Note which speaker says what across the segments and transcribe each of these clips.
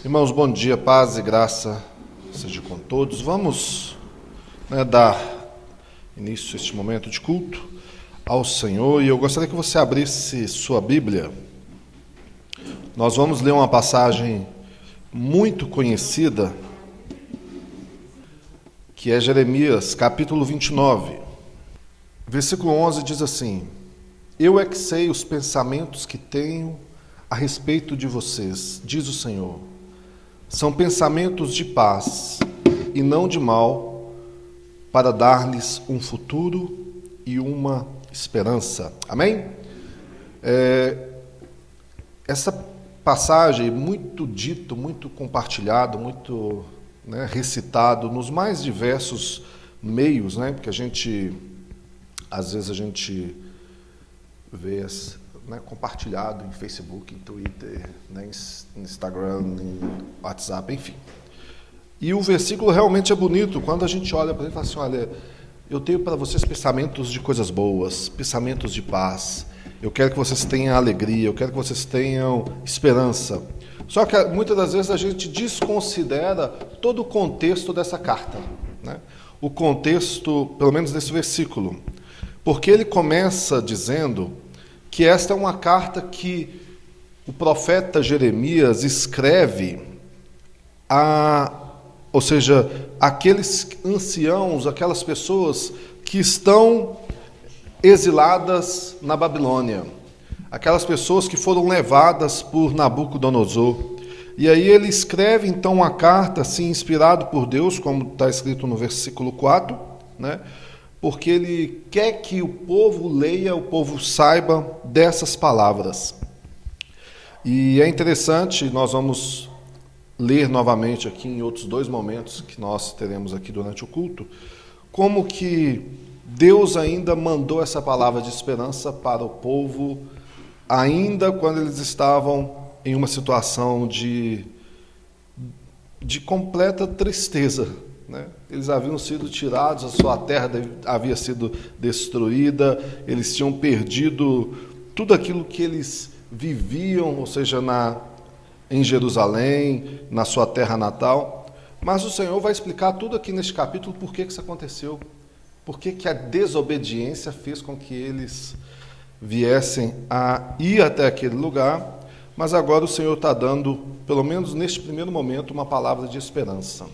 Speaker 1: Irmãos, bom dia, paz e graça seja com todos. Vamos dar início a este momento de culto ao Senhor e eu gostaria que você abrisse sua Bíblia. Nós vamos ler uma passagem muito conhecida, que é Jeremias, capítulo 29. Versículo 11 diz assim: Eu é que sei os pensamentos que tenho a respeito de vocês, diz o Senhor. São pensamentos de paz e não de mal, para dar-lhes um futuro e uma esperança. Amém? Essa passagem, muito dito, muito compartilhado, muito recitado nos mais diversos meios, porque às vezes a gente vê compartilhado em Facebook, em Twitter, em Instagram, em WhatsApp, enfim. E o versículo realmente é bonito, quando a gente olha para ele e fala assim, olha, eu tenho para vocês pensamentos de coisas boas, pensamentos de paz, eu quero que vocês tenham alegria, eu quero que vocês tenham esperança. Só que muitas das vezes a gente desconsidera todo o contexto dessa carta, o contexto, pelo menos desse versículo, porque ele começa dizendo que esta é uma carta que o profeta Jeremias escreve ou seja, aqueles anciãos, aquelas pessoas que estão exiladas na Babilônia, aquelas pessoas que foram levadas por Nabucodonosor. E aí ele escreve então uma carta assim, inspirado por Deus, como está escrito no versículo 4, porque ele quer que o povo leia, o povo saiba dessas palavras. E é interessante, nós vamos ler novamente aqui em outros dois momentos que nós teremos aqui durante o culto, como que Deus ainda mandou essa palavra de esperança para o povo, ainda quando eles estavam em uma situação de completa tristeza. Eles haviam sido tirados, a sua terra havia sido destruída, eles tinham perdido tudo aquilo que eles viviam, ou seja, em Jerusalém, na sua terra natal. Mas o Senhor vai explicar tudo aqui neste capítulo, por que isso aconteceu, por que a desobediência fez com que eles viessem a ir até aquele lugar. Mas agora o Senhor está dando, pelo menos neste primeiro momento, uma palavra de esperança.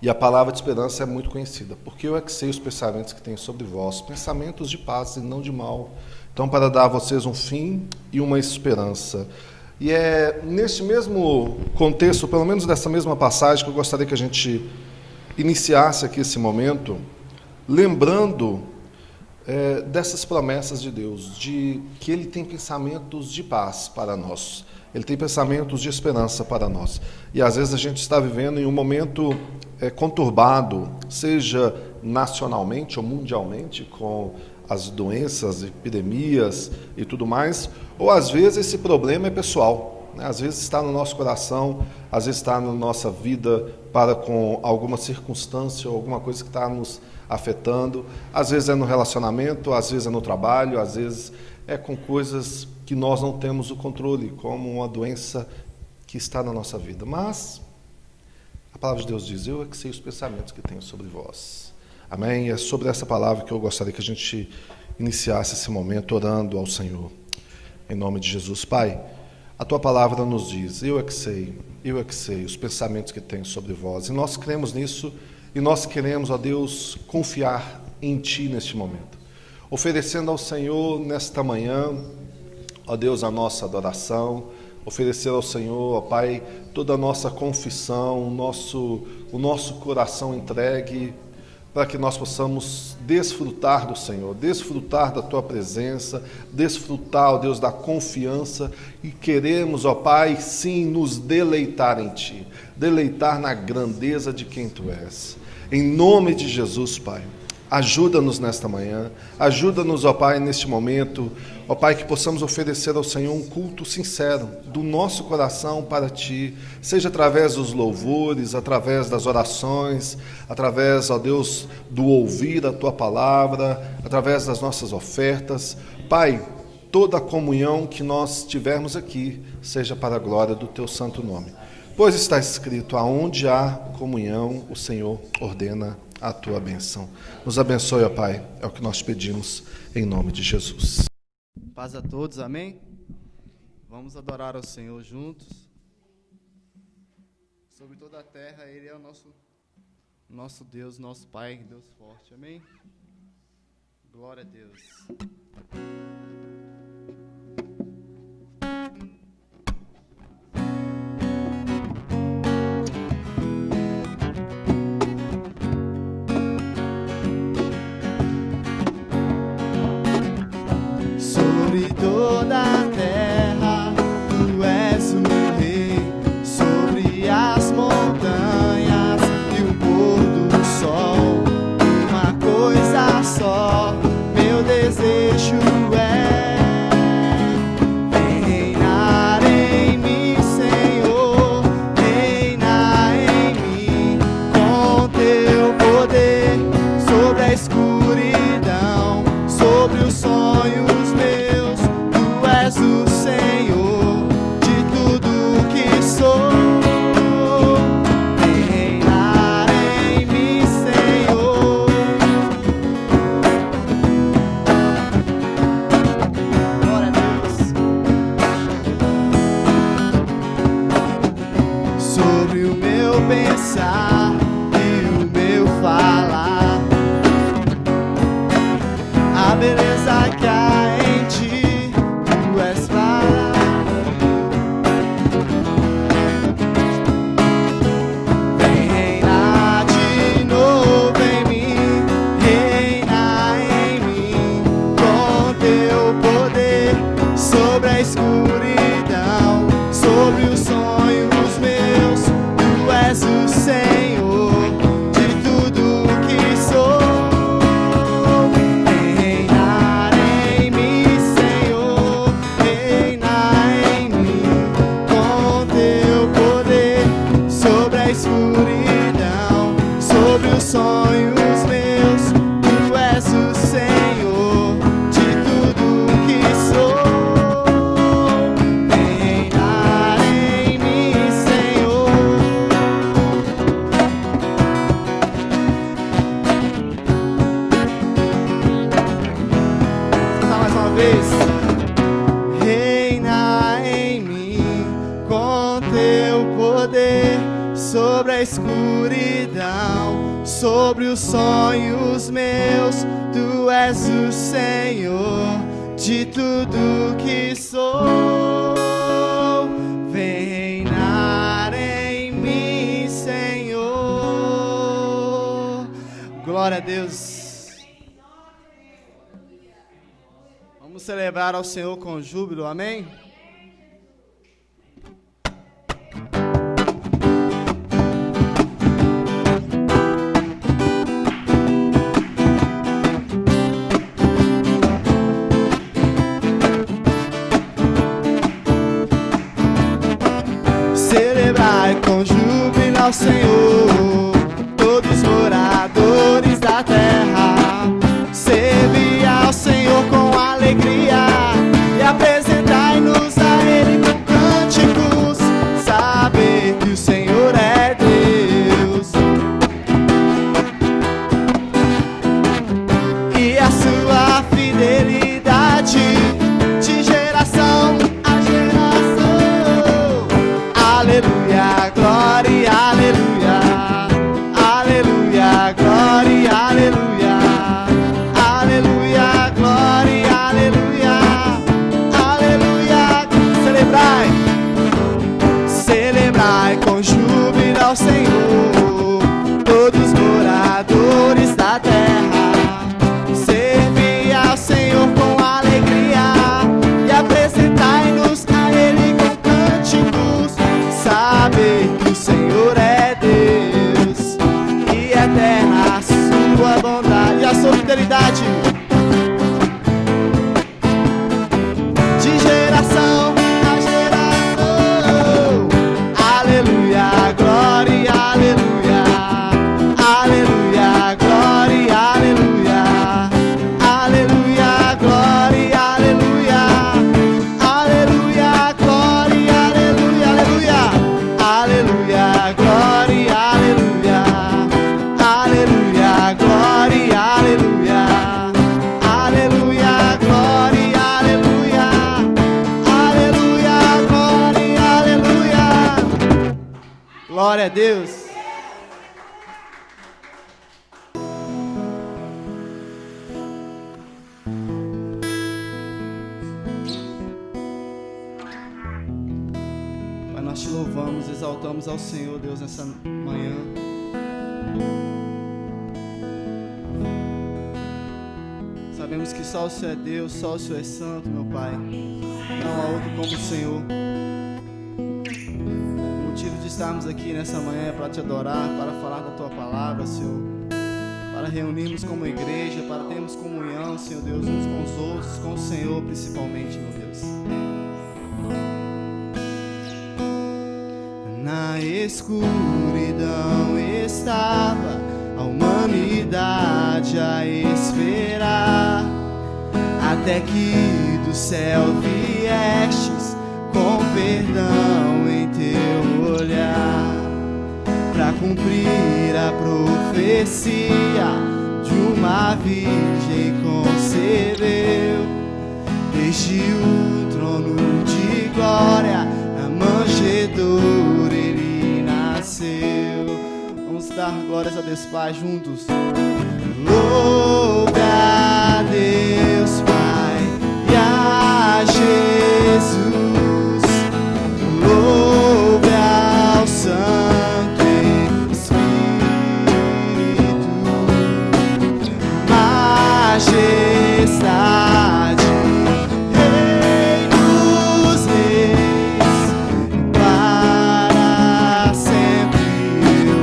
Speaker 1: E a palavra de esperança é muito conhecida, porque eu é que sei os pensamentos que tenho sobre vós, pensamentos de paz e não de mal, então para dar a vocês um fim e uma esperança. E é neste mesmo contexto, pelo menos dessa mesma passagem, que eu gostaria que a gente iniciasse aqui esse momento, lembrando dessas promessas de Deus, de que Ele tem pensamentos de paz para nós, Ele tem pensamentos de esperança para nós. E às vezes a gente está vivendo em um momento conturbado, seja nacionalmente ou mundialmente, com as doenças, epidemias e tudo mais, ou às vezes esse problema é pessoal, às vezes está no nosso coração, às vezes está na nossa vida para com alguma circunstância ou alguma coisa que está nos afetando, às vezes é no relacionamento, às vezes é no trabalho, às vezes é com coisas que nós não temos o controle, como uma doença que está na nossa vida. Mas a palavra de Deus diz, eu é que sei os pensamentos que tenho sobre vós. Amém? E é sobre essa palavra que eu gostaria que a gente iniciasse esse momento orando ao Senhor. Em nome de Jesus. Pai, a Tua palavra nos diz, eu é que sei os pensamentos que tenho sobre vós. E nós cremos nisso e nós queremos, ó Deus, confiar em Ti neste momento. Oferecendo ao Senhor nesta manhã, ó Deus, a nossa adoração, oferecer ao Senhor, ó Pai, toda a nossa confissão, o nosso coração entregue, para que nós possamos desfrutar do Senhor, desfrutar da Tua presença, desfrutar, ó Deus, da confiança, e queremos, ó Pai, sim, nos deleitar em Ti, deleitar na grandeza de quem Tu és. Em nome de Jesus, Pai, ajuda-nos nesta manhã, ajuda-nos, ó Pai, neste momento, ó Pai, que possamos oferecer ao Senhor um culto sincero do nosso coração para Ti, seja através dos louvores, através das orações, através, ó Deus, do ouvir a Tua palavra, através das nossas ofertas. Pai, toda a comunhão que nós tivermos aqui, seja para a glória do Teu santo nome. Pois está escrito, aonde há comunhão, o Senhor ordena a tua bênção. Nos abençoe, ó Pai, é o que nós pedimos, em nome de Jesus.
Speaker 2: Paz a todos, amém? Vamos adorar ao Senhor juntos. Sobre toda a terra, Ele é o nosso Deus, nosso Pai, Deus forte, amém? Glória a Deus. Sobre toda a terra, tu és o rei, sobre as montanhas e o pôr do sol, uma coisa só, meu desejo é reinar em mim, Senhor, reina em mim, com teu poder, sobre a escuridão, sobre os sonhos meus, tu és o Senhor de tudo que sou. Reinar em mim, Senhor. Glória a Deus. Sobre o meu pensar e o meu falar, a beleza que há em ti, tu és para vem reinar de novo em mim, reina em mim, com teu poder, sobre a escuridão, sobre os sonhos meus, tu és o Senhor de tudo que sou. Escuridão, sobre os sonhos meus, tu és o Senhor de tudo que sou. Reinar em mim, Senhor. Vamos cantar mais uma vez. Reina em mim com teu poder, sobre a escuridão, sobre os sonhos meus, tu és o Senhor de tudo que sou. Vem reinar em mim, Senhor. Glória a Deus. Vamos celebrar ao Senhor com júbilo, amém? Celebrai com júbilo ao Senhor, todos moradores da terra. Servi ao Senhor com alegria e apresentai-nos a Ele com cânticos. Saber que o Senhor é Deus e a sua fidelidade de geração a geração. Aleluia, glória, aleluia, aleluia, glória, aleluia, aleluia, glória, aleluia, aleluia. Celebrai, celebrai com júbilo ao Senhor, todos moradores da terra. Servi ao Senhor com alegria e apresentai-nos a Ele com cânticos. Saber que o Senhor é Deus e eterna a sua bondade e a sua fidelidade de geração a geração. Aleluia, glória, aleluia, aleluia, glória, aleluia, aleluia, glória, aleluia, aleluia, glória, aleluia, aleluia, aleluia. Glória a Deus. Pai, nós te louvamos, exaltamos ao Senhor, Deus, nessa manhã. Sabemos que só o Senhor é Deus, só o Senhor é santo, meu Pai. Não há outro como o Senhor. O motivo de estarmos aqui nessa manhã é para te adorar, para falar da Tua palavra, Senhor. Para reunirmos como igreja, para termos comunhão, Senhor Deus, uns com os outros, com o Senhor principalmente, meu Deus. Na escuridão estava a humanidade a esperar, até que do céu viestes com perdão em teu olhar, para cumprir a profecia de uma virgem concebeu, desde o trono de glória na manjedoura ele nasceu. Vamos dar glórias a Deus Pai juntos. Louve a Deus Pai e a Jesus, louve ao Santo Espírito, majestade, Rei dos Reis, para sempre eu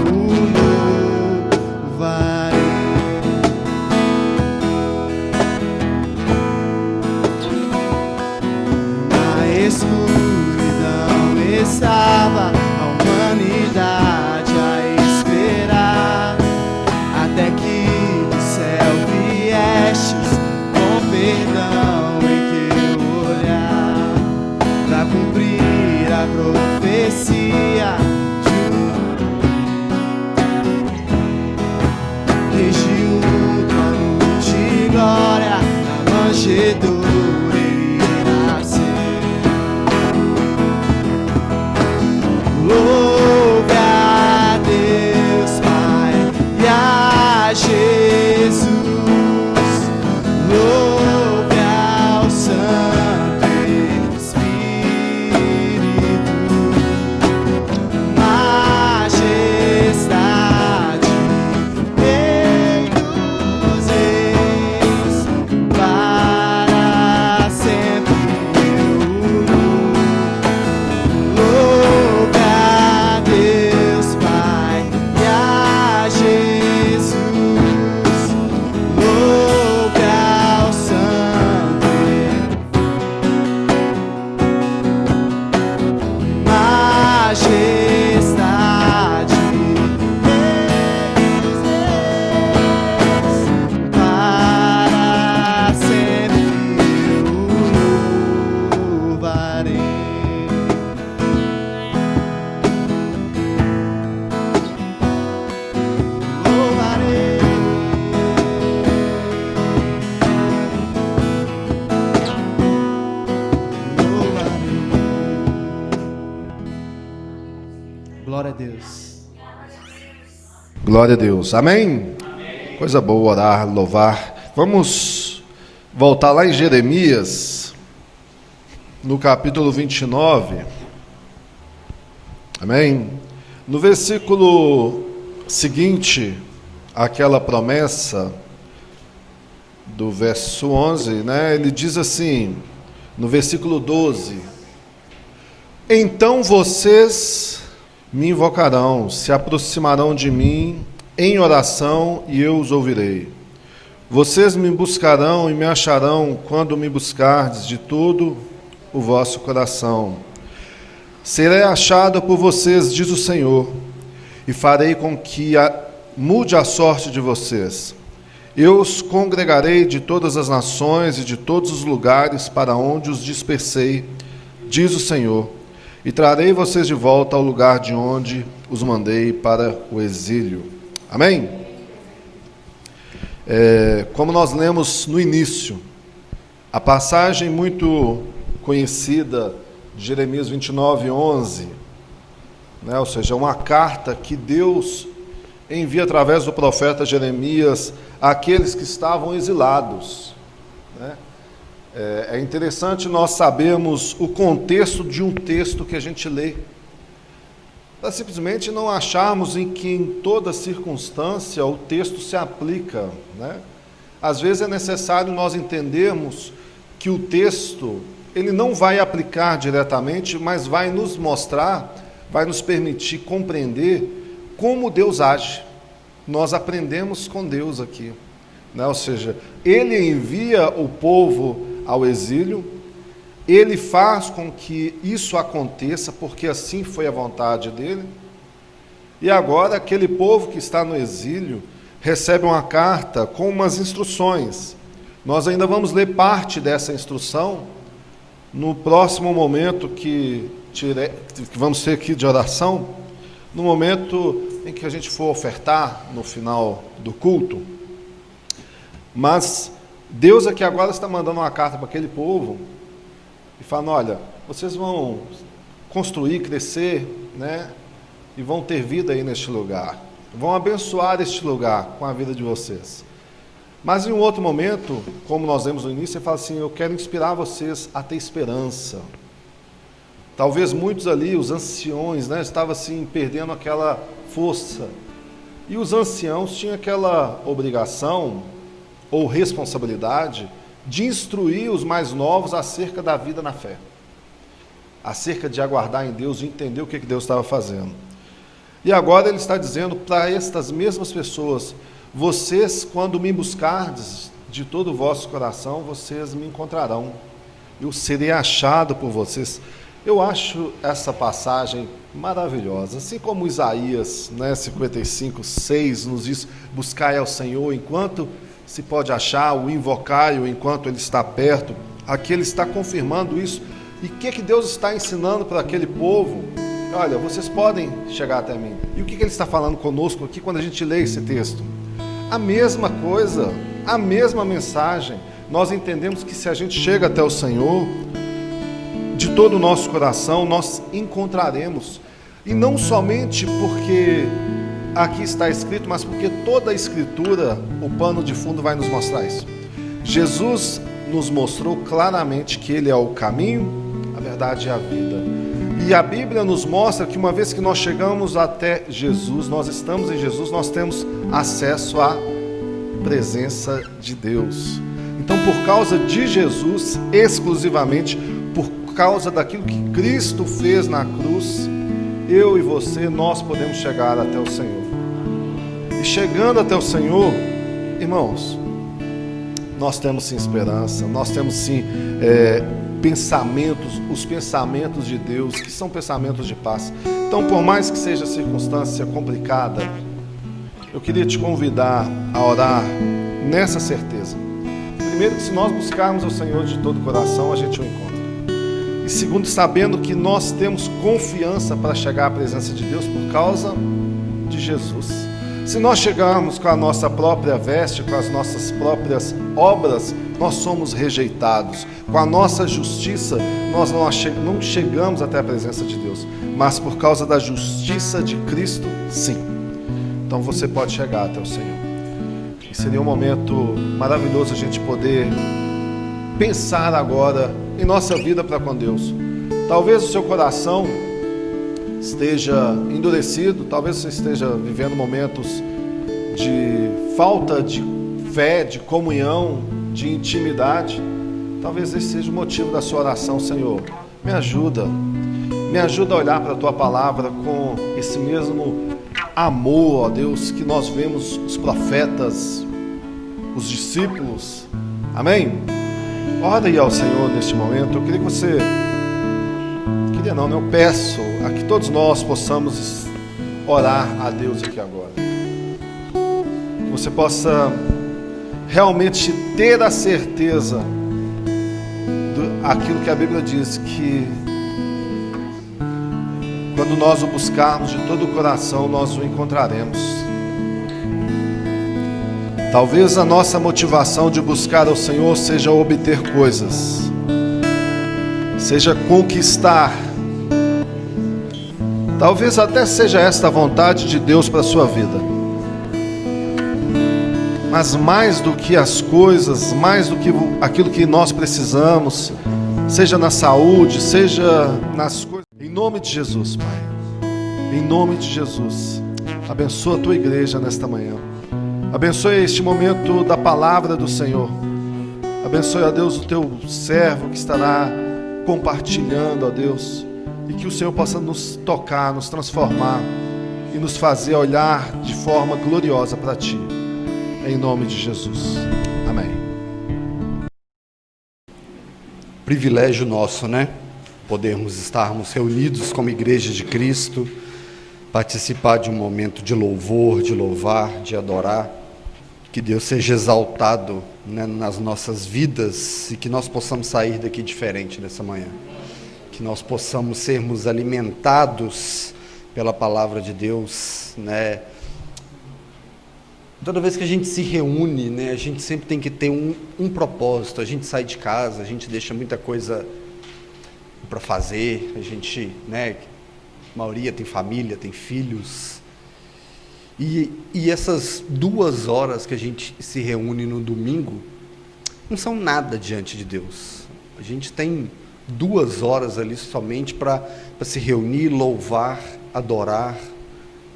Speaker 2: louvarei. Na escuridão estava a humanidade a esperar, até que do céu viestes com perdão em teu olhar, para cumprir a profecia desde o trono de glória na manjedoura ele nasceu. Louve a Deus Pai e a Jesus, louve ao Santo Espírito, majestade, Rei dos Reis, para sempre eu louve a Deus Pai e a Jesus, louve ao Santo, majestade, Rei dos Reis, para sempre eu louvarei. Louvarei. Glória a Deus.
Speaker 1: Glória a Deus. Amém? Coisa boa orar, louvar. Vamos voltar lá em Jeremias, no capítulo 29. Amém? No versículo seguinte, aquela promessa do verso 11, né? Ele diz assim, no versículo 12: então vocês me invocarão, se aproximarão de mim em oração e eu os ouvirei. Vocês me buscarão e me acharão quando me buscardes de todo o vosso coração. Serei achado por vocês, diz o Senhor, e farei com que mude a sorte de vocês. Eu os congregarei de todas as nações e de todos os lugares para onde os dispersei, diz o Senhor, e trarei vocês de volta ao lugar de onde os mandei para o exílio. Amém? Como nós lemos no início, a passagem muito conhecida de Jeremias 29, 11, né? Ou seja, uma carta que Deus envia através do profeta Jeremias àqueles que estavam exilados, né? É interessante nós sabermos o contexto de um texto que a gente lê, para simplesmente não acharmos em que em toda circunstância o texto se aplica, né? Às vezes é necessário nós entendermos que o texto, ele não vai aplicar diretamente, mas vai nos mostrar, vai nos permitir compreender como Deus age. Nós aprendemos com Deus aqui, né? Ou seja, Ele envia o povo ao exílio, Ele faz com que isso aconteça, porque assim foi a vontade dEle, e agora aquele povo que está no exílio recebe uma carta com umas instruções. Nós ainda vamos ler parte dessa instrução no próximo momento que vamos ter aqui de oração, no momento em que a gente for ofertar no final do culto. Mas Deus aqui agora está mandando uma carta para aquele povo e falando: olha, vocês vão construir, crescer, né? E vão ter vida aí neste lugar, vão abençoar este lugar com a vida de vocês. Mas em um outro momento, como nós vemos no início, ele fala assim: eu quero inspirar vocês a ter esperança. Talvez muitos ali, os anciões, né, estavam assim, perdendo aquela força. E os anciãos tinham aquela obrigação ou responsabilidade de instruir os mais novos acerca da vida na fé, acerca de aguardar em Deus, de entender o que Deus estava fazendo. E agora ele está dizendo para estas mesmas pessoas: vocês, quando me buscardes de todo o vosso coração, vocês me encontrarão, eu serei achado por vocês. Eu acho essa passagem maravilhosa, assim como Isaías, né, 55:6 nos diz: buscai ao Senhor enquanto se pode achar, o invocai-o enquanto Ele está perto. Aqui Ele está confirmando isso. E o que Deus está ensinando para aquele povo? Olha, vocês podem chegar até mim. E o que Ele está falando conosco aqui quando a gente lê esse texto? A mesma coisa, a mesma mensagem. Nós entendemos que se a gente chega até o Senhor, de todo o nosso coração, nós encontraremos. E não somente porque aqui está escrito, mas porque toda a Escritura, o pano de fundo vai nos mostrar isso. Jesus nos mostrou claramente que Ele é o caminho, a verdade e a vida. E a Bíblia nos mostra que uma vez que nós chegamos até Jesus, nós estamos em Jesus, nós temos acesso à presença de Deus. Então, por causa de Jesus, exclusivamente, por causa daquilo que Cristo fez na cruz, eu e você, nós podemos chegar até o Senhor. E chegando até o Senhor, irmãos, nós temos sim esperança, nós temos sim pensamentos, os pensamentos de Deus, que são pensamentos de paz. Então, por mais que seja circunstância complicada, eu queria te convidar a orar nessa certeza. Primeiro, que se nós buscarmos o Senhor de todo o coração, a gente o encontra. E segundo, sabendo que nós temos confiança para chegar à presença de Deus por causa de Jesus. Se nós chegarmos com a nossa própria veste, com as nossas próprias obras, nós somos rejeitados. Com a nossa justiça, nós não chegamos até a presença de Deus. Mas por causa da justiça de Cristo, sim. Então você pode chegar até o Senhor. E seria um momento maravilhoso a gente poder pensar agora em nossa vida para com Deus. Talvez o seu coração esteja endurecido, talvez você esteja vivendo momentos de falta de fé, de comunhão, de intimidade. Talvez esse seja o motivo da sua oração. Senhor, me ajuda a olhar para a Tua Palavra com esse mesmo amor, ó Deus, que nós vemos os profetas, os discípulos. Amém? Ora aí ao Senhor neste momento. Eu queria que você... eu peço a que todos nós possamos orar a Deus aqui agora. Que você possa realmente ter a certeza daquilo que a Bíblia diz, que quando nós o buscarmos de todo o coração, nós o encontraremos. Talvez a nossa motivação de buscar ao Senhor seja obter coisas, seja conquistar, Talvez até seja esta a vontade de Deus para a sua vida. Mas mais do que as coisas, mais do que aquilo que nós precisamos, seja na saúde, seja nas coisas, em nome de Jesus, Pai, em nome de Jesus, abençoa a tua igreja nesta manhã, abençoe este momento da palavra do Senhor, abençoe, ó Deus, o teu servo que estará compartilhando, ó Deus, e que o Senhor possa nos tocar, nos transformar e nos fazer olhar de forma gloriosa para Ti, em nome de Jesus, amém.
Speaker 3: Privilégio nosso, né? Podermos estarmos reunidos como Igreja de Cristo, participar de um momento de louvor, de louvar, de adorar, que Deus seja exaltado, né, nas nossas vidas e que nós possamos sair daqui diferente nessa manhã, que nós possamos sermos alimentados pela palavra de Deus, né? Toda vez que a gente se reúne, né, a gente sempre tem que ter um propósito. A gente sai de casa, a gente deixa muita coisa para fazer, a gente, né, a maioria tem família, tem filhos, e essas 2 horas que a gente se reúne no domingo não são nada diante de Deus. A gente tem 2 horas ali somente para se reunir, louvar, adorar,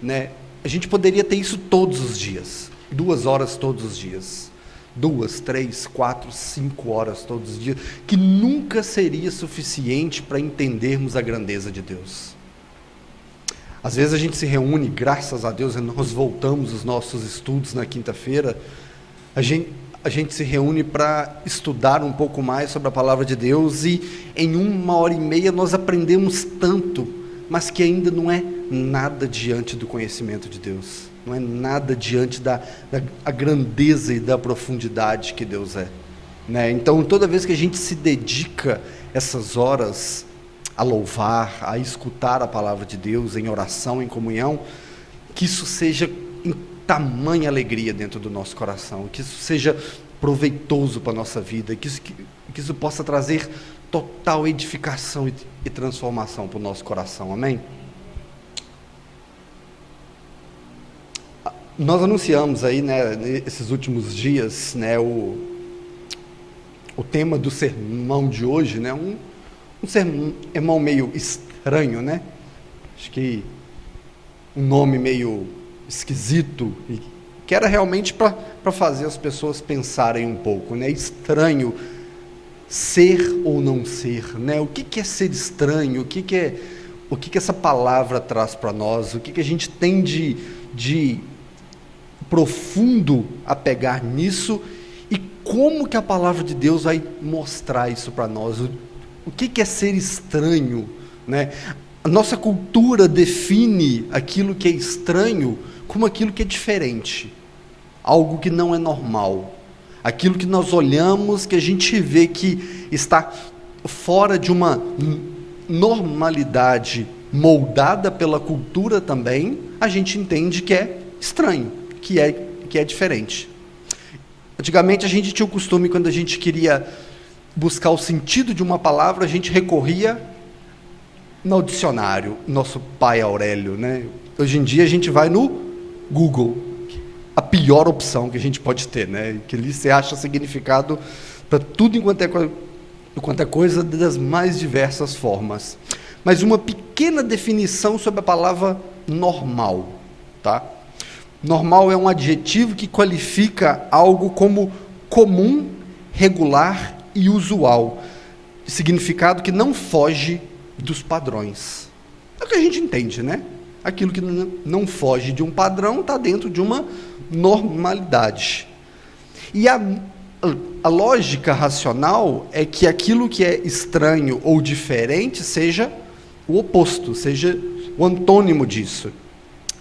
Speaker 3: né? A gente poderia ter isso todos os dias, 2 horas todos os dias, 2, 3, 4, 5 horas todos os dias, que nunca seria suficiente para entendermos a grandeza de Deus. Às vezes a gente se reúne, graças a Deus, nós voltamos os nossos estudos na quinta-feira, a gente se reúne para estudar um pouco mais sobre a palavra de Deus e em 1h30 nós aprendemos tanto, mas que ainda não é nada diante do conhecimento de Deus, não é nada diante da grandeza e da profundidade que Deus é, né? Então, toda vez que a gente se dedica essas horas a louvar, a escutar a palavra de Deus em oração, em comunhão, que isso seja em tamanha alegria dentro do nosso coração, que isso seja proveitoso para a nossa vida, que isso possa trazer total edificação e transformação para o nosso coração, amém? Nós anunciamos aí, né, nesses últimos dias, né, o tema do sermão de hoje, né, um sermão meio estranho, né? Acho que um nome meio esquisito, e que era realmente para fazer as pessoas pensarem um pouco, né? Estranho, ser ou não ser, né? O que é ser estranho? O que essa palavra traz para nós? O que a gente tem de profundo a pegar nisso? E como que a palavra de Deus vai mostrar isso para nós? O que é ser estranho, né? A nossa cultura define aquilo que é estranho como aquilo que é diferente, algo que não é normal, aquilo que nós olhamos, que a gente vê que está fora de uma normalidade moldada pela cultura também, a gente entende que é estranho, que é diferente. Antigamente a gente tinha o costume, quando a gente queria buscar o sentido de uma palavra, a gente recorria no dicionário, nosso pai Aurélio, né? Hoje em dia a gente vai no Google, a pior opção que a gente pode ter, né? Que ali você acha significado para tudo enquanto é coisa, das mais diversas formas. Mas uma pequena definição sobre a palavra normal, tá? Normal é um adjetivo que qualifica algo como comum, regular e usual, significado que não foge dos padrões. É o que a gente entende, né? Aquilo que não foge de um padrão está dentro de uma normalidade. E a lógica racional é que aquilo que é estranho ou diferente seja o oposto, seja o antônimo disso.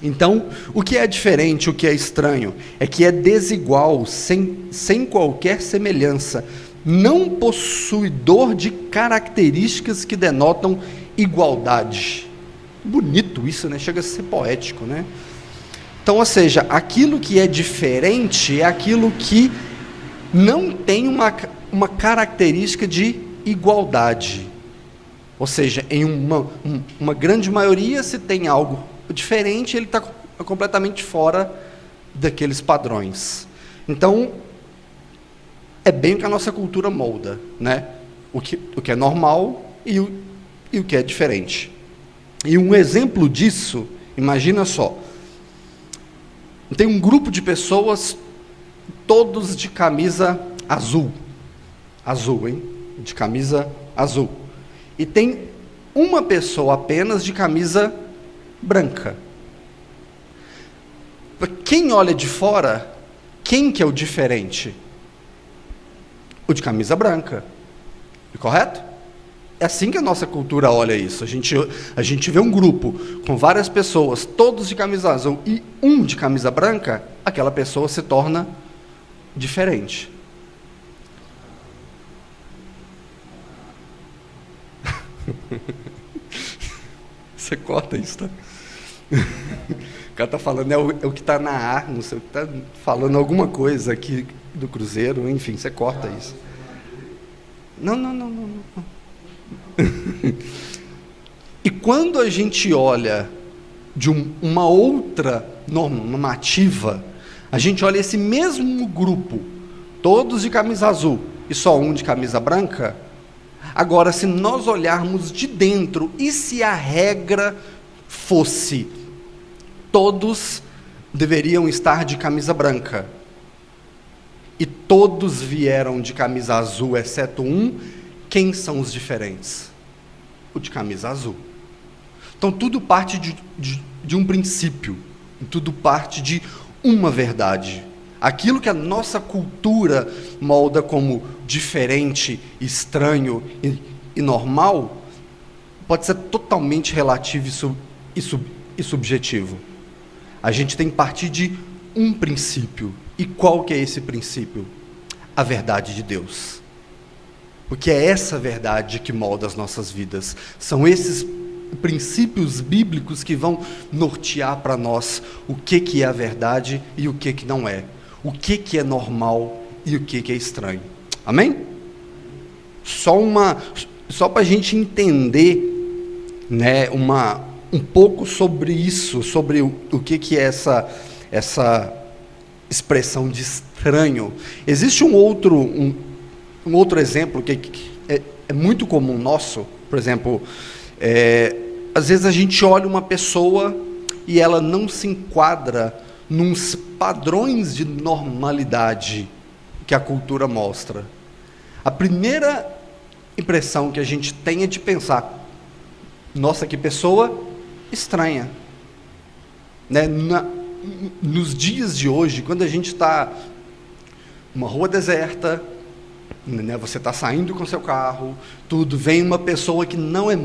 Speaker 3: Então, o que é diferente, o que é estranho, é que é desigual, sem qualquer semelhança, não possuidor de características que denotam igualdade. Bonito isso, né? Chega a ser poético, né? Então, ou seja, aquilo que é diferente é aquilo que não tem uma característica de igualdade. Ou seja, em uma grande maioria, se tem algo diferente, ele está completamente fora daqueles padrões. Então, é bem o que a nossa cultura molda, né? O que é normal e o que é diferente. E um exemplo disso, imagina só, tem um grupo de pessoas, todos de camisa azul, hein? De camisa azul. E tem uma pessoa apenas de camisa branca. Quem olha de fora, quem que é o diferente? O de camisa branca. Correto? É assim que a nossa cultura olha isso. A gente vê um grupo com várias pessoas, todos de camisa azul, e um de camisa branca, aquela pessoa se torna diferente. Você corta isso, tá? O cara está falando, é o que está na ar, não sei o que está falando alguma coisa aqui do Cruzeiro, enfim, você corta isso. Não. E quando a gente olha de uma outra normativa, a gente olha esse mesmo grupo, todos de camisa azul e só um de camisa branca. Agora, se nós olharmos de dentro, e se a regra fosse todos deveriam estar de camisa branca, e todos vieram de camisa azul, exceto um, quem são os diferentes? O de camisa azul. Então, tudo parte de um princípio, tudo parte de uma verdade. Aquilo que a nossa cultura molda como diferente, estranho e normal, pode ser totalmente relativo e subjetivo. A gente tem que partir de um princípio. E qual que é esse princípio? A verdade de Deus. Porque é essa verdade que molda as nossas vidas. São esses princípios bíblicos que vão nortear para nós o que é a verdade e o que não é. O que é normal e o que é estranho. Amém? Só para a gente entender, né, um pouco sobre isso, sobre o que é essa expressão de estranho. Existe um outro exemplo que é muito comum nosso, por exemplo, às vezes a gente olha uma pessoa e ela não se enquadra nos padrões de normalidade que a cultura mostra. A primeira impressão que a gente tem é de pensar, nossa, que pessoa estranha. Né? Nos dias de hoje, quando a gente está numa rua deserta, né, você está saindo com seu carro, tudo, vem uma pessoa que não é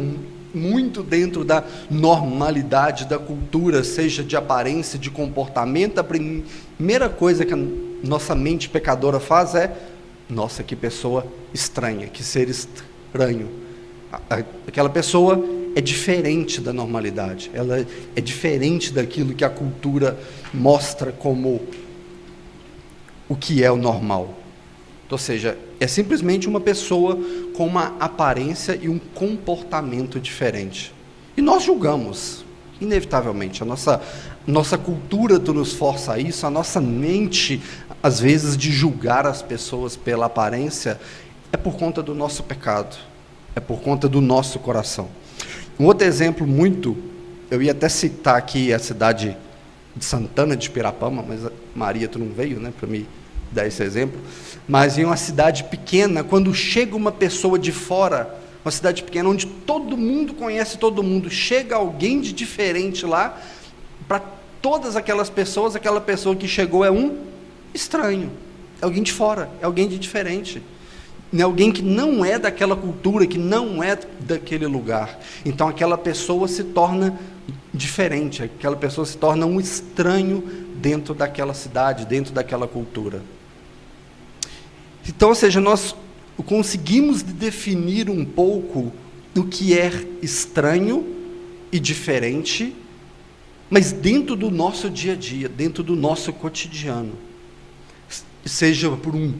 Speaker 3: muito dentro da normalidade da cultura, seja de aparência, de comportamento, a primeira coisa que a nossa mente pecadora faz é, nossa, que pessoa estranha, que ser estranho. Aquela pessoa é diferente da normalidade, ela é diferente daquilo que a cultura mostra como o que é o normal. Ou seja, é simplesmente uma pessoa com uma aparência e um comportamento diferente. E nós julgamos, inevitavelmente. A nossa cultura nos força a isso, a nossa mente, às vezes, de julgar as pessoas pela aparência, é por conta do nosso pecado, é por conta do nosso coração. Um outro exemplo eu ia até citar aqui a cidade de Santana de Pirapama, mas Maria, tu não veio, né, para me dar esse exemplo, mas em uma cidade pequena, quando chega uma pessoa de fora, uma cidade pequena onde todo mundo conhece todo mundo, chega alguém de diferente lá, para todas aquelas pessoas, aquela pessoa que chegou é um estranho, é alguém de fora, é alguém de diferente, é alguém que não é daquela cultura, que não é daquele lugar. Então aquela pessoa se torna diferente, aquela pessoa se torna um estranho dentro daquela cidade, dentro daquela cultura. Então, ou seja, nós conseguimos definir um pouco o que é estranho e diferente, mas dentro do nosso dia a dia, dentro do nosso cotidiano. Seja por um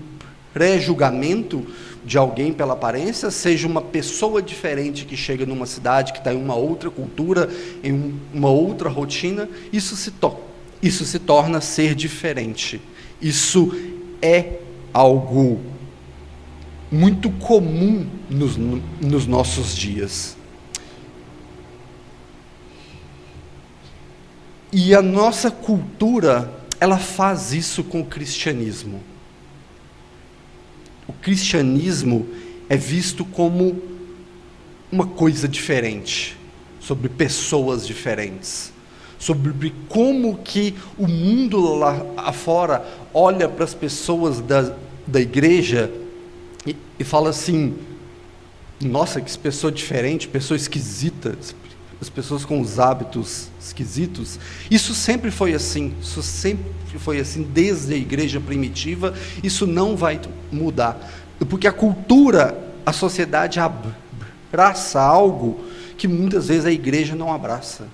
Speaker 3: pré-julgamento de alguém pela aparência, seja uma pessoa diferente que chega numa cidade que está em uma outra cultura, em uma outra rotina, isso se torna ser diferente. Isso é algo muito comum nos nossos dias. E a nossa cultura, ela faz isso com o cristianismo. O cristianismo é visto como uma coisa diferente, sobre pessoas diferentes, sobre como que o mundo lá afora olha para as pessoas da igreja e fala assim: nossa, que pessoa diferente, pessoa esquisita, as pessoas com os hábitos esquisitos. Isso sempre foi assim desde a igreja primitiva. Isso não vai mudar, porque a cultura, a sociedade abraça algo que muitas vezes a igreja não abraça.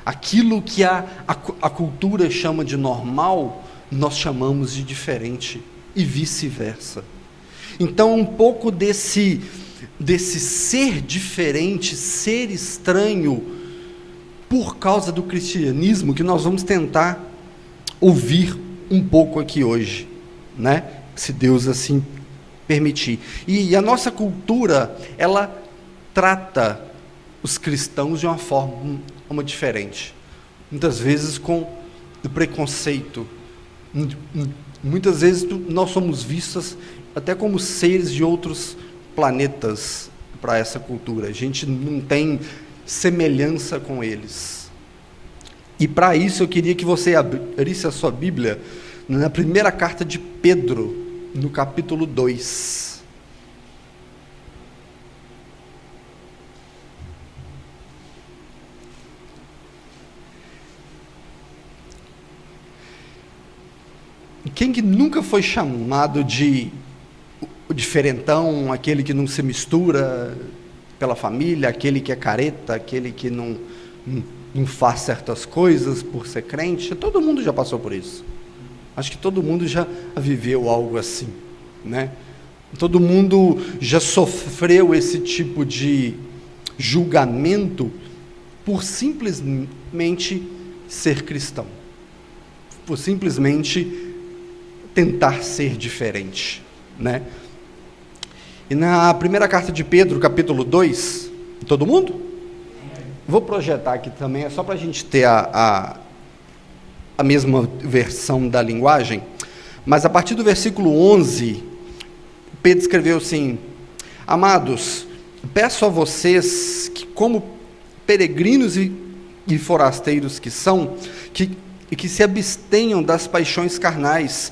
Speaker 3: Aquilo que a cultura chama de normal, nós chamamos de diferente, e vice-versa. Então, um pouco desse ser diferente, ser estranho, por causa do cristianismo, que nós vamos tentar ouvir um pouco aqui hoje, né? Se Deus assim permitir. E a nossa cultura, ela trata os cristãos de uma forma diferente, muitas vezes com preconceito. Muitas vezes nós somos vistos até como seres de outros planetas para essa cultura. A gente não tem semelhança com eles. E para isso eu queria que você abrisse a sua Bíblia na primeira carta de Pedro, no capítulo 2. Quem que nunca foi chamado de o diferentão, aquele que não se mistura pela família, aquele que é careta, aquele que não faz certas coisas por ser crente? Todo mundo já passou por isso. Acho que todo mundo já viveu algo assim, né? Todo mundo já sofreu esse tipo de julgamento por simplesmente ser cristão, por simplesmente tentar ser diferente, né? E na primeira carta de Pedro, capítulo 2, todo mundo? Vou projetar aqui também, é só para a gente ter a mesma versão da linguagem, mas a partir do versículo 11, Pedro escreveu assim: amados, peço a vocês que, como peregrinos e forasteiros que são, que se abstenham das paixões carnais,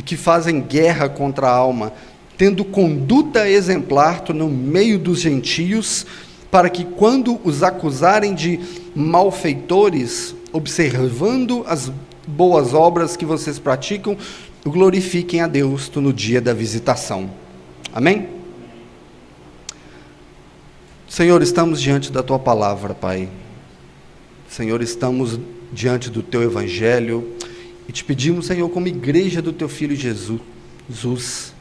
Speaker 3: que fazem guerra contra a alma, tendo conduta exemplar no meio dos gentios, para que, quando os acusarem de malfeitores, observando as boas obras que vocês praticam, glorifiquem a Deus no dia da visitação. Amém? Senhor, estamos diante da Tua palavra, Pai. Senhor, estamos diante do Teu Evangelho e te pedimos, Senhor, como igreja do Teu Filho Jesus,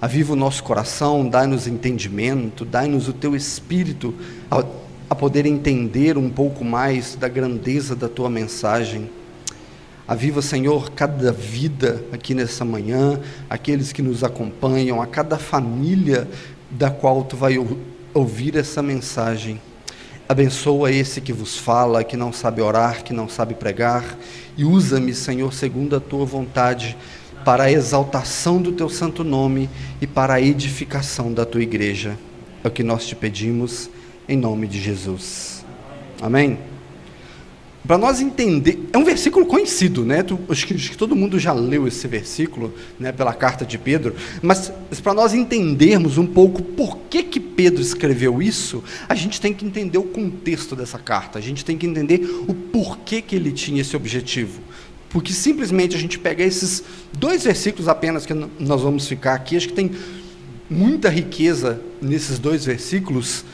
Speaker 3: aviva o nosso coração, dai-nos entendimento, dai-nos o Teu Espírito a poder entender um pouco mais da grandeza da Tua mensagem. Aviva, Senhor, cada vida aqui nessa manhã, aqueles que nos acompanham, a cada família da qual Tu vai ouvir essa mensagem. Abençoa esse que vos fala, que não sabe orar, que não sabe pregar, e usa-me, Senhor, segundo a Tua vontade, para a exaltação do Teu santo nome e para a edificação da Tua igreja. É o que nós te pedimos, em nome de Jesus. Amém? Para nós entender, é um versículo conhecido, né? Acho que todo mundo já leu esse versículo, né, pela carta de Pedro, mas para nós entendermos um pouco por que Pedro escreveu isso, a gente tem que entender o contexto dessa carta, a gente tem que entender o porquê que ele tinha esse objetivo. Porque simplesmente a gente pega esses 2 versículos apenas que nós vamos ficar aqui, acho que tem muita riqueza nesses 2 versículos.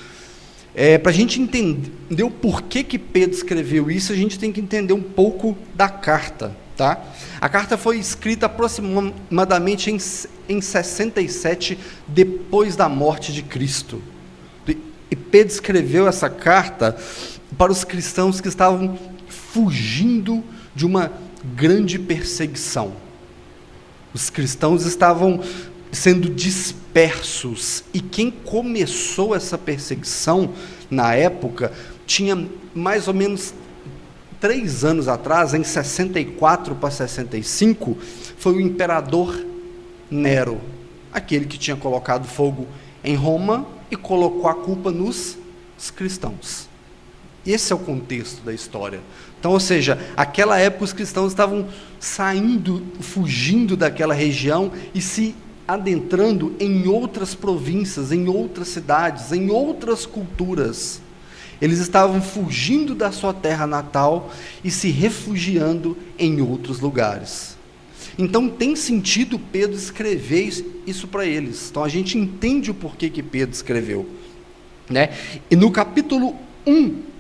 Speaker 3: Para a gente entender o porquê que Pedro escreveu isso, a gente tem que entender um pouco da carta, tá? A carta foi escrita aproximadamente em 67 depois da morte de Cristo. E Pedro escreveu essa carta para os cristãos que estavam fugindo de uma grande perseguição. Os cristãos estavam sendo dispersos, e quem começou essa perseguição na época tinha mais ou menos 3 anos atrás, em 64 para 65, foi o imperador Nero, aquele que tinha colocado fogo em Roma e colocou a culpa nos cristãos. Esse é o contexto da história. Então, ou seja, aquela época os cristãos estavam saindo, fugindo daquela região e se adentrando em outras províncias, em outras cidades, em outras culturas. Eles estavam fugindo da sua terra natal e se refugiando em outros lugares. Então tem sentido Pedro escrever isso para eles. Então a gente entende o porquê que Pedro escreveu, né? E no capítulo 1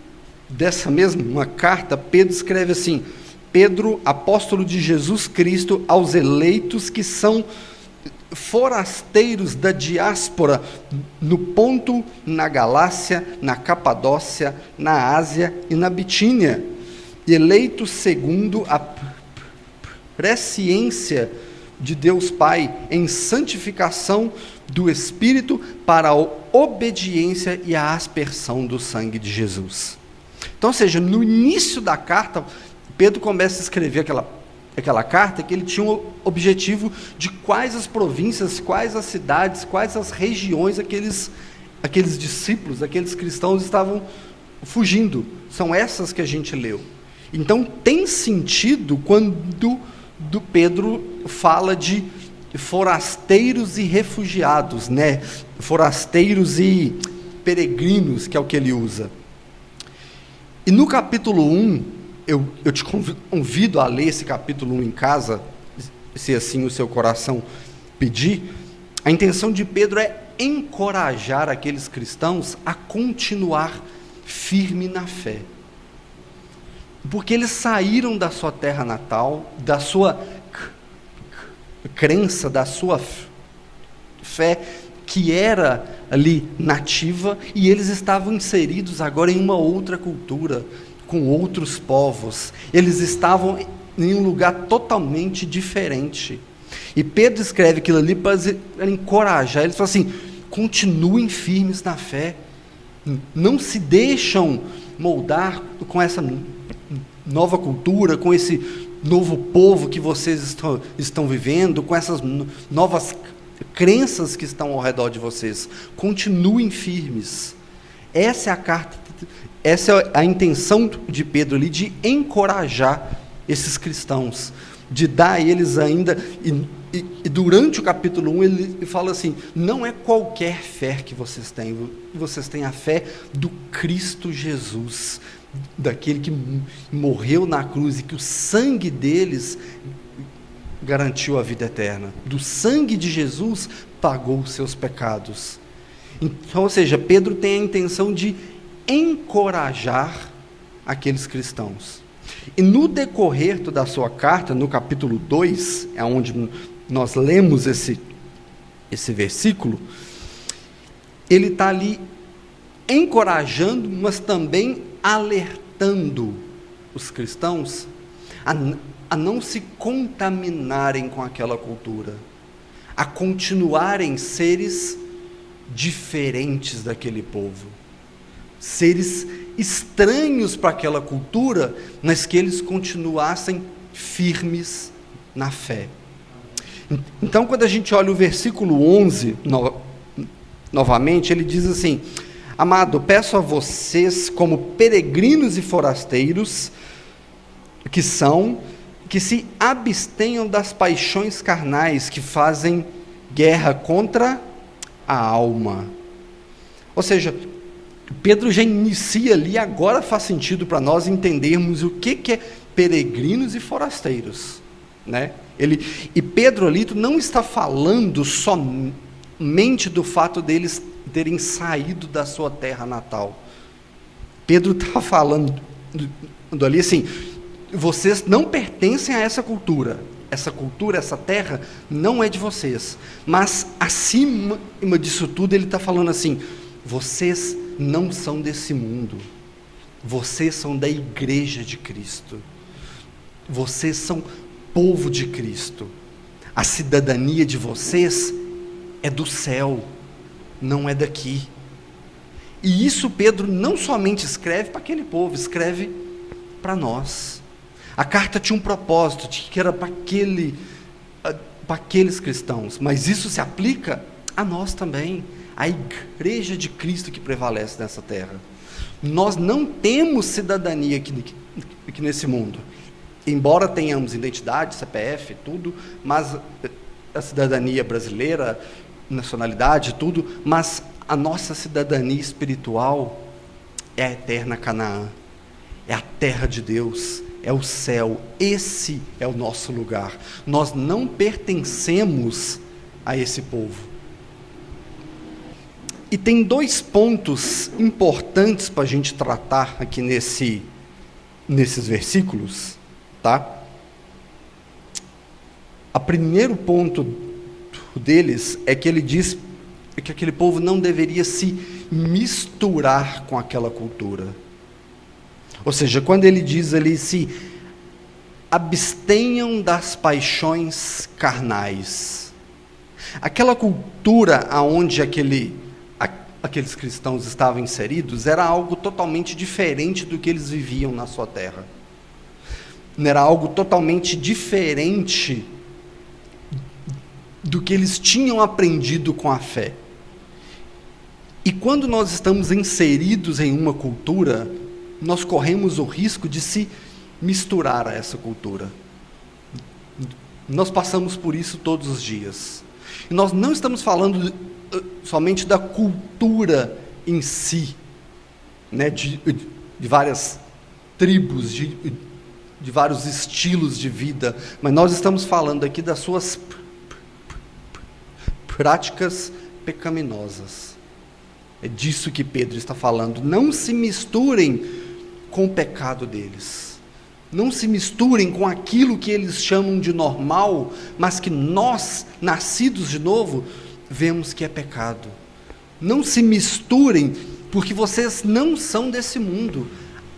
Speaker 3: dessa mesma carta, Pedro escreve assim: Pedro, apóstolo de Jesus Cristo, aos eleitos que são forasteiros da diáspora no Ponto, na Galácia, na Capadócia, na Ásia e na Bitínia, eleitos segundo a presciência de Deus Pai, em santificação do Espírito, para a obediência e a aspersão do sangue de Jesus. Então, ou seja, no início da carta, Pedro começa a escrever aquela carta que ele tinha o objetivo de quais as províncias, quais as cidades, quais as regiões aqueles discípulos, aqueles cristãos estavam fugindo. São essas que a gente leu. Então tem sentido quando Pedro fala de forasteiros e refugiados, né? Forasteiros e peregrinos, que é o que ele usa. E no capítulo 1, eu te convido a ler esse capítulo 1 em casa, se assim o seu coração pedir. A intenção de Pedro é encorajar aqueles cristãos a continuar firme na fé. Porque eles saíram da sua terra natal, da sua crença, da sua fé, que era ali nativa, e eles estavam inseridos agora em uma outra cultura, com outros povos. Eles estavam em um lugar totalmente diferente. E Pedro escreve aquilo ali para encorajar. Ele fala assim: continuem firmes na fé, não se deixam moldar com essa nova cultura, com esse novo povo que vocês estão vivendo, com essas novas crenças que estão ao redor de vocês. Continuem firmes. Essa é a carta, essa é a intenção de Pedro ali, de encorajar esses cristãos, de dar a eles ainda, e durante o capítulo 1 ele fala assim: não é qualquer fé que vocês têm a fé do Cristo Jesus, daquele que morreu na cruz e que o sangue deles garantiu a vida eterna. Do sangue de Jesus pagou os seus pecados. Então, ou seja, Pedro tem a intenção de encorajar aqueles cristãos. E no decorrer da sua carta, no capítulo 2, é onde nós lemos esse versículo, ele está ali encorajando, mas também alertando os cristãos a não se contaminarem com aquela cultura, a continuarem seres diferentes daquele povo, seres estranhos para aquela cultura, mas que eles continuassem firmes na fé. Então, quando a gente olha o versículo 11, novamente, ele diz assim: amado, peço a vocês, como peregrinos e forasteiros que se abstenham das paixões carnais que fazem guerra contra a alma. Ou seja, Pedro já inicia ali, agora faz sentido para nós entendermos o que é peregrinos e forasteiros, né? E Pedro ali não está falando somente do fato deles terem saído da sua terra natal. Pedro está falando ali assim: vocês não pertencem a essa cultura, essa cultura, essa terra, não é de vocês. Mas, acima disso tudo, ele está falando assim: vocês não são desse mundo. Vocês são da igreja de Cristo. Vocês são povo de Cristo. A cidadania de vocês é do céu, não é daqui. E isso Pedro não somente escreve para aquele povo, escreve para nós. A carta tinha um propósito, que era para aqueles cristãos, mas isso se aplica a nós também, a igreja de Cristo que prevalece nessa terra. Nós não temos cidadania aqui nesse mundo, embora tenhamos identidade, CPF, tudo, mas a cidadania brasileira, nacionalidade, tudo, mas a nossa cidadania espiritual é a eterna Canaã, é a terra de Deus, é o céu. Esse é o nosso lugar. Nós não pertencemos a esse povo. E tem 2 pontos importantes para a gente tratar aqui nesses versículos, tá? O primeiro ponto deles é que ele diz que aquele povo não deveria se misturar com aquela cultura. Ou seja, quando ele diz ali, se abstenham das paixões carnais. Aquela cultura onde aqueles cristãos estavam inseridos era algo totalmente diferente do que eles viviam na sua terra. Era algo totalmente diferente do que eles tinham aprendido com a fé. E quando nós estamos inseridos em uma cultura, nós corremos o risco de se misturar a essa cultura. Nós passamos por isso todos os dias. E nós não estamos falando somente da cultura em si, né, de várias tribos, de vários estilos de vida, mas nós estamos falando aqui das suas práticas pecaminosas. É disso que Pedro está falando. Não se misturem com o pecado deles. Não se misturem com aquilo que eles chamam de normal, mas que nós, nascidos de novo, vemos que é pecado. Não se misturem, porque vocês não são desse mundo.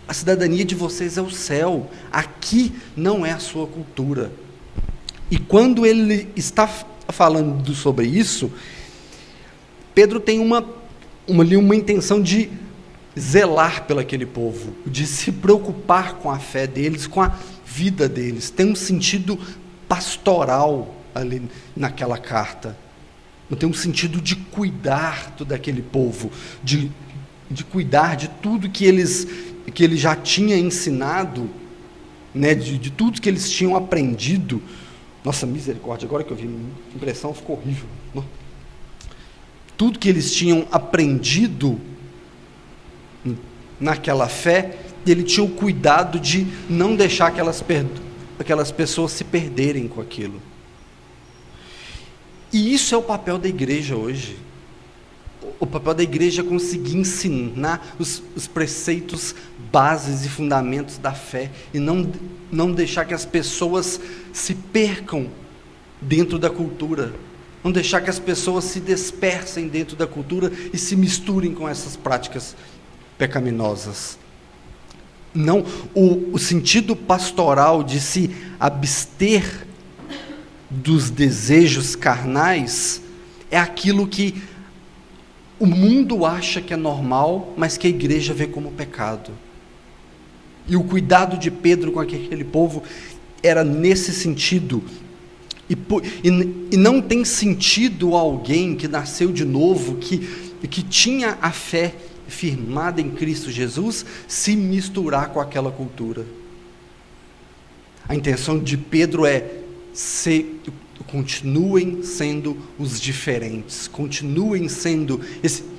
Speaker 3: A cidadania de vocês é o céu. Aqui não é a sua cultura. E quando ele está falando sobre isso, Pedro tem uma intenção de zelar pelo aquele povo, de se preocupar com a fé deles, com a vida deles. Tem um sentido pastoral ali naquela carta. Tem um sentido de cuidar daquele povo, de cuidar de tudo que ele já tinha ensinado, né, de tudo que eles tinham aprendido. Nossa, misericórdia, agora que eu vi, a impressão ficou horrível. Tudo que eles tinham aprendido naquela fé, ele tinha o cuidado de não deixar aquelas pessoas se perderem com aquilo. E isso é o papel da igreja hoje. O papel da igreja é conseguir ensinar os preceitos, bases e fundamentos da fé, e não deixar que as pessoas se percam dentro da cultura, não deixar que as pessoas se dispersem dentro da cultura e se misturem com essas práticas pecaminosas. Não, o sentido pastoral de se abster dos desejos carnais é aquilo que o mundo acha que é normal, mas que a igreja vê como pecado. E o cuidado de Pedro com aquele povo era nesse sentido. E não tem sentido alguém que nasceu de novo, que tinha a fé firmada em Cristo Jesus, se misturar com aquela cultura. A intenção de Pedro é continuem sendo os diferentes, continuem sendo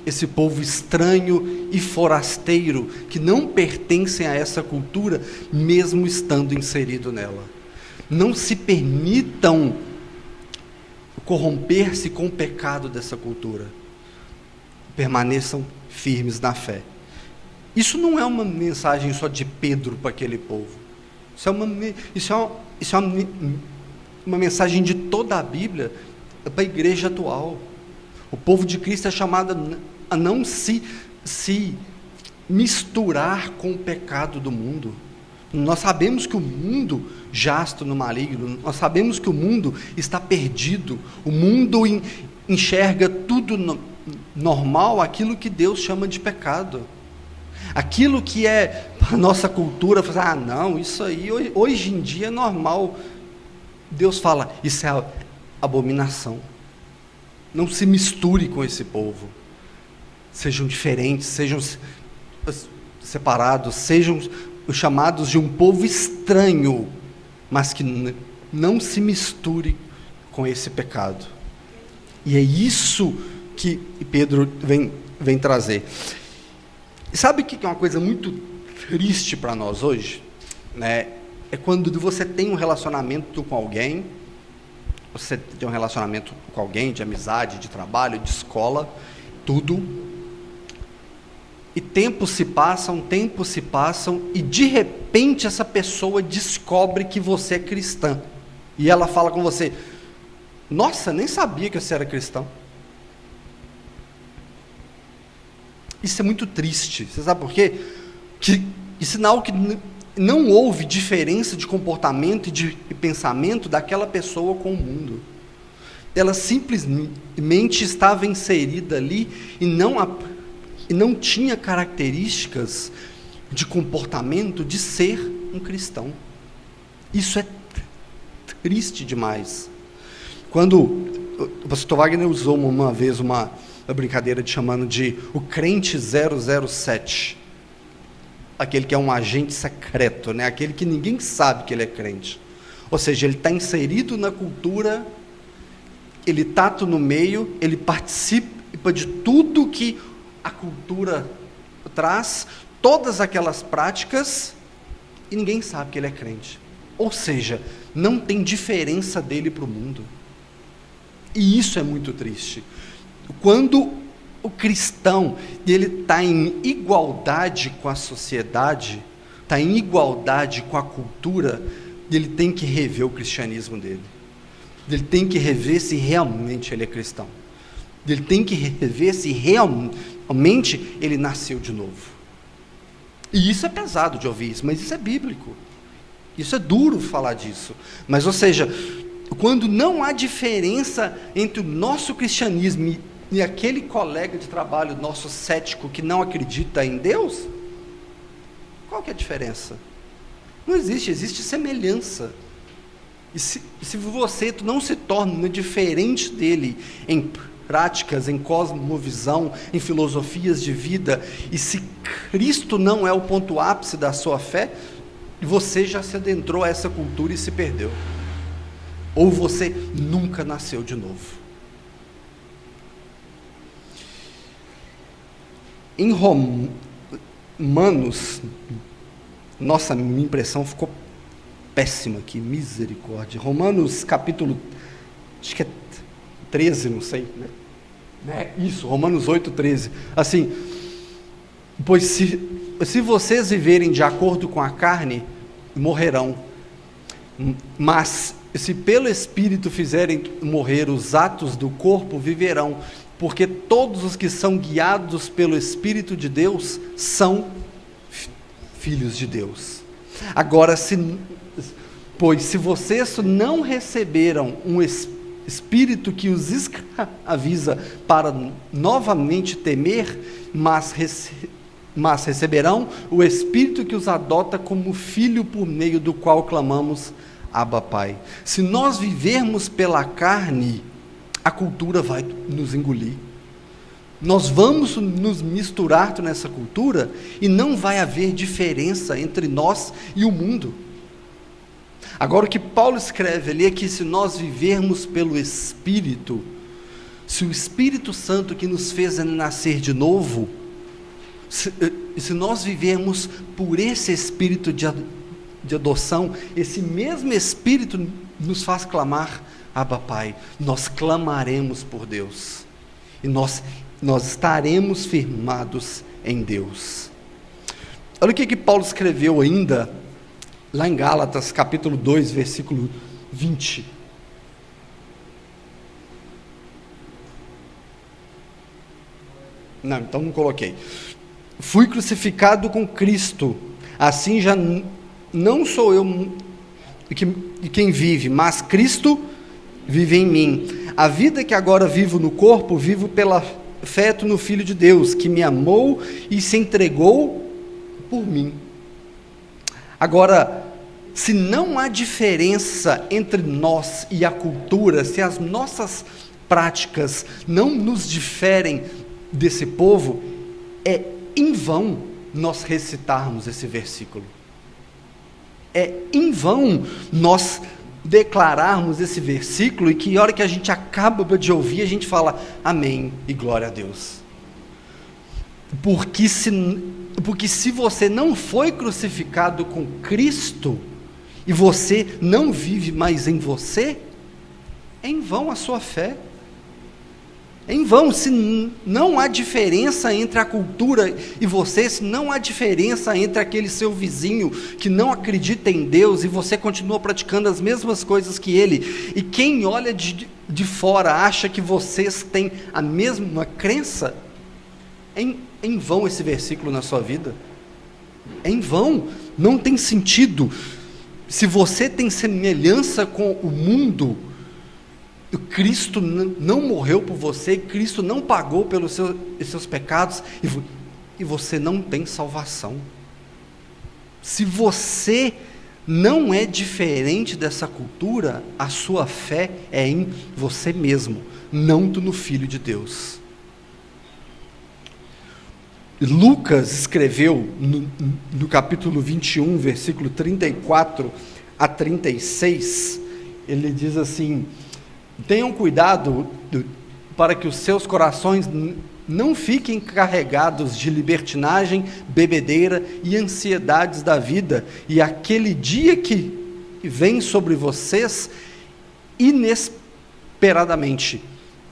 Speaker 3: esse povo estranho e forasteiro, que não pertencem a essa cultura, mesmo estando inserido nela. Não se permitam corromper-se com o pecado dessa cultura. Permaneçam firmes na fé. Isso não é uma mensagem só de Pedro para aquele povo. Isso é uma uma mensagem de toda a Bíblia para a igreja atual. O povo de Cristo é chamado a não se misturar com o pecado do mundo. Nós sabemos que o mundo jaz no maligno, nós sabemos que o mundo está perdido, o mundo enxerga tudo normal, aquilo que Deus chama de pecado. Aquilo que é a nossa cultura, não, isso aí hoje em dia é normal. Deus fala, isso é abominação. Não se misture com esse povo. Sejam diferentes, sejam separados, sejam chamados de um povo estranho, mas que não se misture com esse pecado. E é isso que Pedro vem trazer. Sabe o que é uma coisa muito triste para nós hoje? Né? É quando você tem um relacionamento com alguém, você tem um relacionamento com alguém de amizade, de trabalho, de escola, tudo, e tempos se passam, e de repente essa pessoa descobre que você é cristã, e ela fala com você, nossa, nem sabia que você era cristão. Isso é muito triste, você sabe por quê? É sinal que não houve diferença de comportamento e de pensamento daquela pessoa com o mundo. Ela simplesmente estava inserida ali e não tinha características de comportamento de ser um cristão. Isso é triste demais. Quando o pastor Wagner usou uma vez uma brincadeira chamando de o crente 007, aquele que é um agente secreto, né? Aquele que ninguém sabe que ele é crente, ou seja, ele está inserido na cultura, ele está no meio, ele participa de tudo que a cultura traz, todas aquelas práticas, e ninguém sabe que ele é crente, ou seja, não tem diferença dele para o mundo, e isso é muito triste. Quando o cristão ele está em igualdade com a sociedade, está em igualdade com a cultura, ele tem que rever o cristianismo dele. Ele tem que rever se realmente ele é cristão. Ele tem que rever se realmente ele nasceu de novo. E isso é pesado de ouvir isso, mas isso é bíblico. Isso é duro falar disso. Mas, ou seja, quando não há diferença entre o nosso cristianismo e aquele colega de trabalho nosso cético que não acredita em Deus, qual que é a diferença? Não existe, existe semelhança. E se você não se torna diferente dele em práticas, em cosmovisão, em filosofias de vida, e se Cristo não é o ponto ápice da sua fé, você já se adentrou a essa cultura e se perdeu. Ou você nunca nasceu de novo. Em Romanos, nossa, minha impressão ficou péssima aqui, misericórdia. Romanos capítulo, acho que é 13, não sei, né? Isso, Romanos 8, 13. Assim, pois se vocês viverem de acordo com a carne, morrerão. Mas se pelo Espírito fizerem morrer os atos do corpo, viverão. Porque todos os que são guiados pelo Espírito de Deus são filhos de Deus. Agora, pois se vocês não receberam um Espírito que os escraviza para novamente temer, mas receberão o Espírito que os adota como filho, por meio do qual clamamos, Abba, Pai. Se nós vivermos pela carne, a cultura vai nos engolir. Nós vamos nos misturar nessa cultura e não vai haver diferença entre nós e o mundo. Agora, o que Paulo escreve ali é que se nós vivermos pelo Espírito, se o Espírito Santo que nos fez nascer de novo, se nós vivermos por esse Espírito de adoção, esse mesmo Espírito nos faz clamar, Abba, Pai, nós clamaremos por Deus, e nós estaremos firmados em Deus. Olha o que Paulo escreveu ainda, lá em Gálatas, capítulo 2, versículo 20. Não, então não coloquei. Fui crucificado com Cristo, assim já não sou eu quem vive, mas Cristo vive em mim. A vida que agora vivo no corpo, vivo pelo afeto no Filho de Deus, que me amou e se entregou por mim. Agora, se não há diferença entre nós e a cultura, se as nossas práticas não nos diferem desse povo, é em vão nós recitarmos esse versículo. É em vão nós declararmos esse versículo e que a hora que a gente acaba de ouvir, a gente fala amém e glória a Deus. Porque se você não foi crucificado com Cristo e você não vive mais em você, é em vão a sua fé. É em vão, se não há diferença entre a cultura e você, se não há diferença entre aquele seu vizinho que não acredita em Deus e você continua praticando as mesmas coisas que ele, e quem olha de fora acha que vocês têm a mesma crença, é em vão esse versículo na sua vida. É em vão, não tem sentido. Se você tem semelhança com o mundo, Cristo não morreu por você, Cristo não pagou pelos seus pecados, e você não tem salvação. Se você não é diferente dessa cultura, a sua fé é em você mesmo, não no Filho de Deus. Lucas escreveu no capítulo 21, versículo 34 a 36, ele diz assim: tenham cuidado para que os seus corações não fiquem carregados de libertinagem, bebedeira e ansiedades da vida, e aquele dia que vem sobre vocês inesperadamente,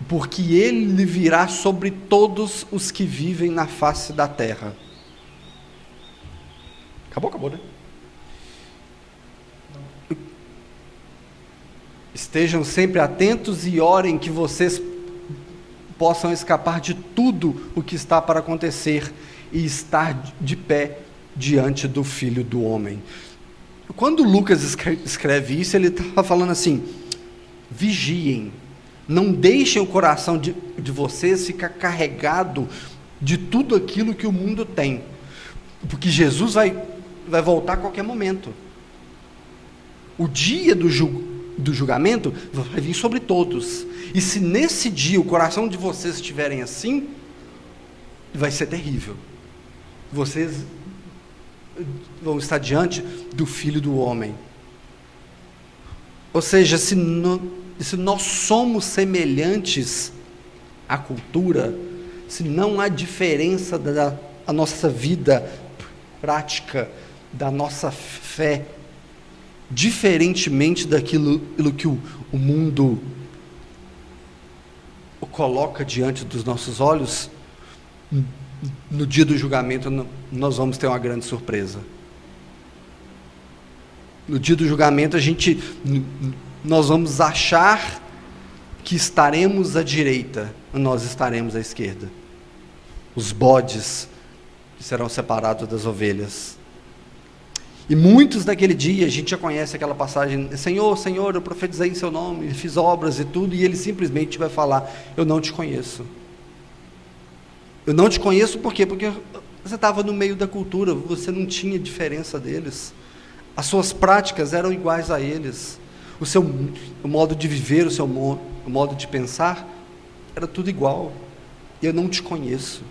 Speaker 3: porque ele virá sobre todos os que vivem na face da terra. Acabou, né? Estejam sempre atentos e orem que vocês possam escapar de tudo o que está para acontecer e estar de pé diante do Filho do Homem. Quando Lucas escreve isso, ele está falando assim: vigiem, não deixem o coração de vocês ficar carregado de tudo aquilo que o mundo tem, porque Jesus vai voltar a qualquer momento. O dia do julgamento vai vir sobre todos, e se nesse dia o coração de vocês estiverem assim, vai ser terrível. Vocês vão estar diante do Filho do Homem. Ou seja, se nós somos semelhantes à cultura, se não há diferença da nossa vida prática, da nossa fé, diferentemente daquilo que o mundo coloca diante dos nossos olhos, no dia do julgamento nós vamos ter uma grande surpresa. No dia do julgamento nós vamos achar que estaremos à direita, nós estaremos à esquerda. Os bodes serão separados das ovelhas. E muitos daquele dia, a gente já conhece aquela passagem: Senhor, Senhor, eu profetizei em seu nome, fiz obras e tudo, e ele simplesmente vai falar: eu não te conheço. Eu não te conheço por quê? Porque você estava no meio da cultura, você não tinha diferença deles, as suas práticas eram iguais a eles, o modo de viver, o modo de pensar, era tudo igual. Eu não te conheço.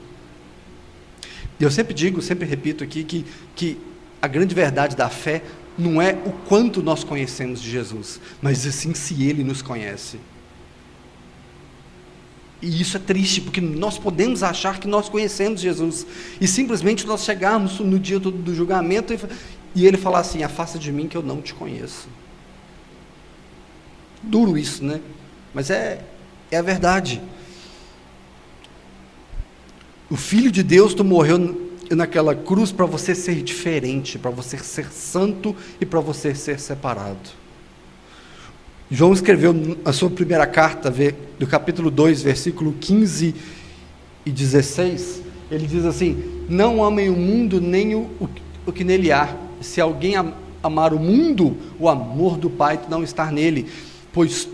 Speaker 3: E eu sempre digo, sempre repito aqui, que a grande verdade da fé não é o quanto nós conhecemos de Jesus, mas assim se Ele nos conhece. E isso é triste, porque nós podemos achar que nós conhecemos Jesus, e simplesmente nós chegarmos no dia do julgamento e Ele falar assim: afasta de mim que eu não te conheço. Duro isso, né? Mas é a verdade. O Filho de Deus morreu naquela cruz para você ser diferente, para você ser santo e para você ser separado. João escreveu a sua primeira carta, do capítulo 2, versículo 15 e 16, ele diz assim: não amem o mundo nem o que nele há. Se alguém amar o mundo, o amor do Pai não está nele, pois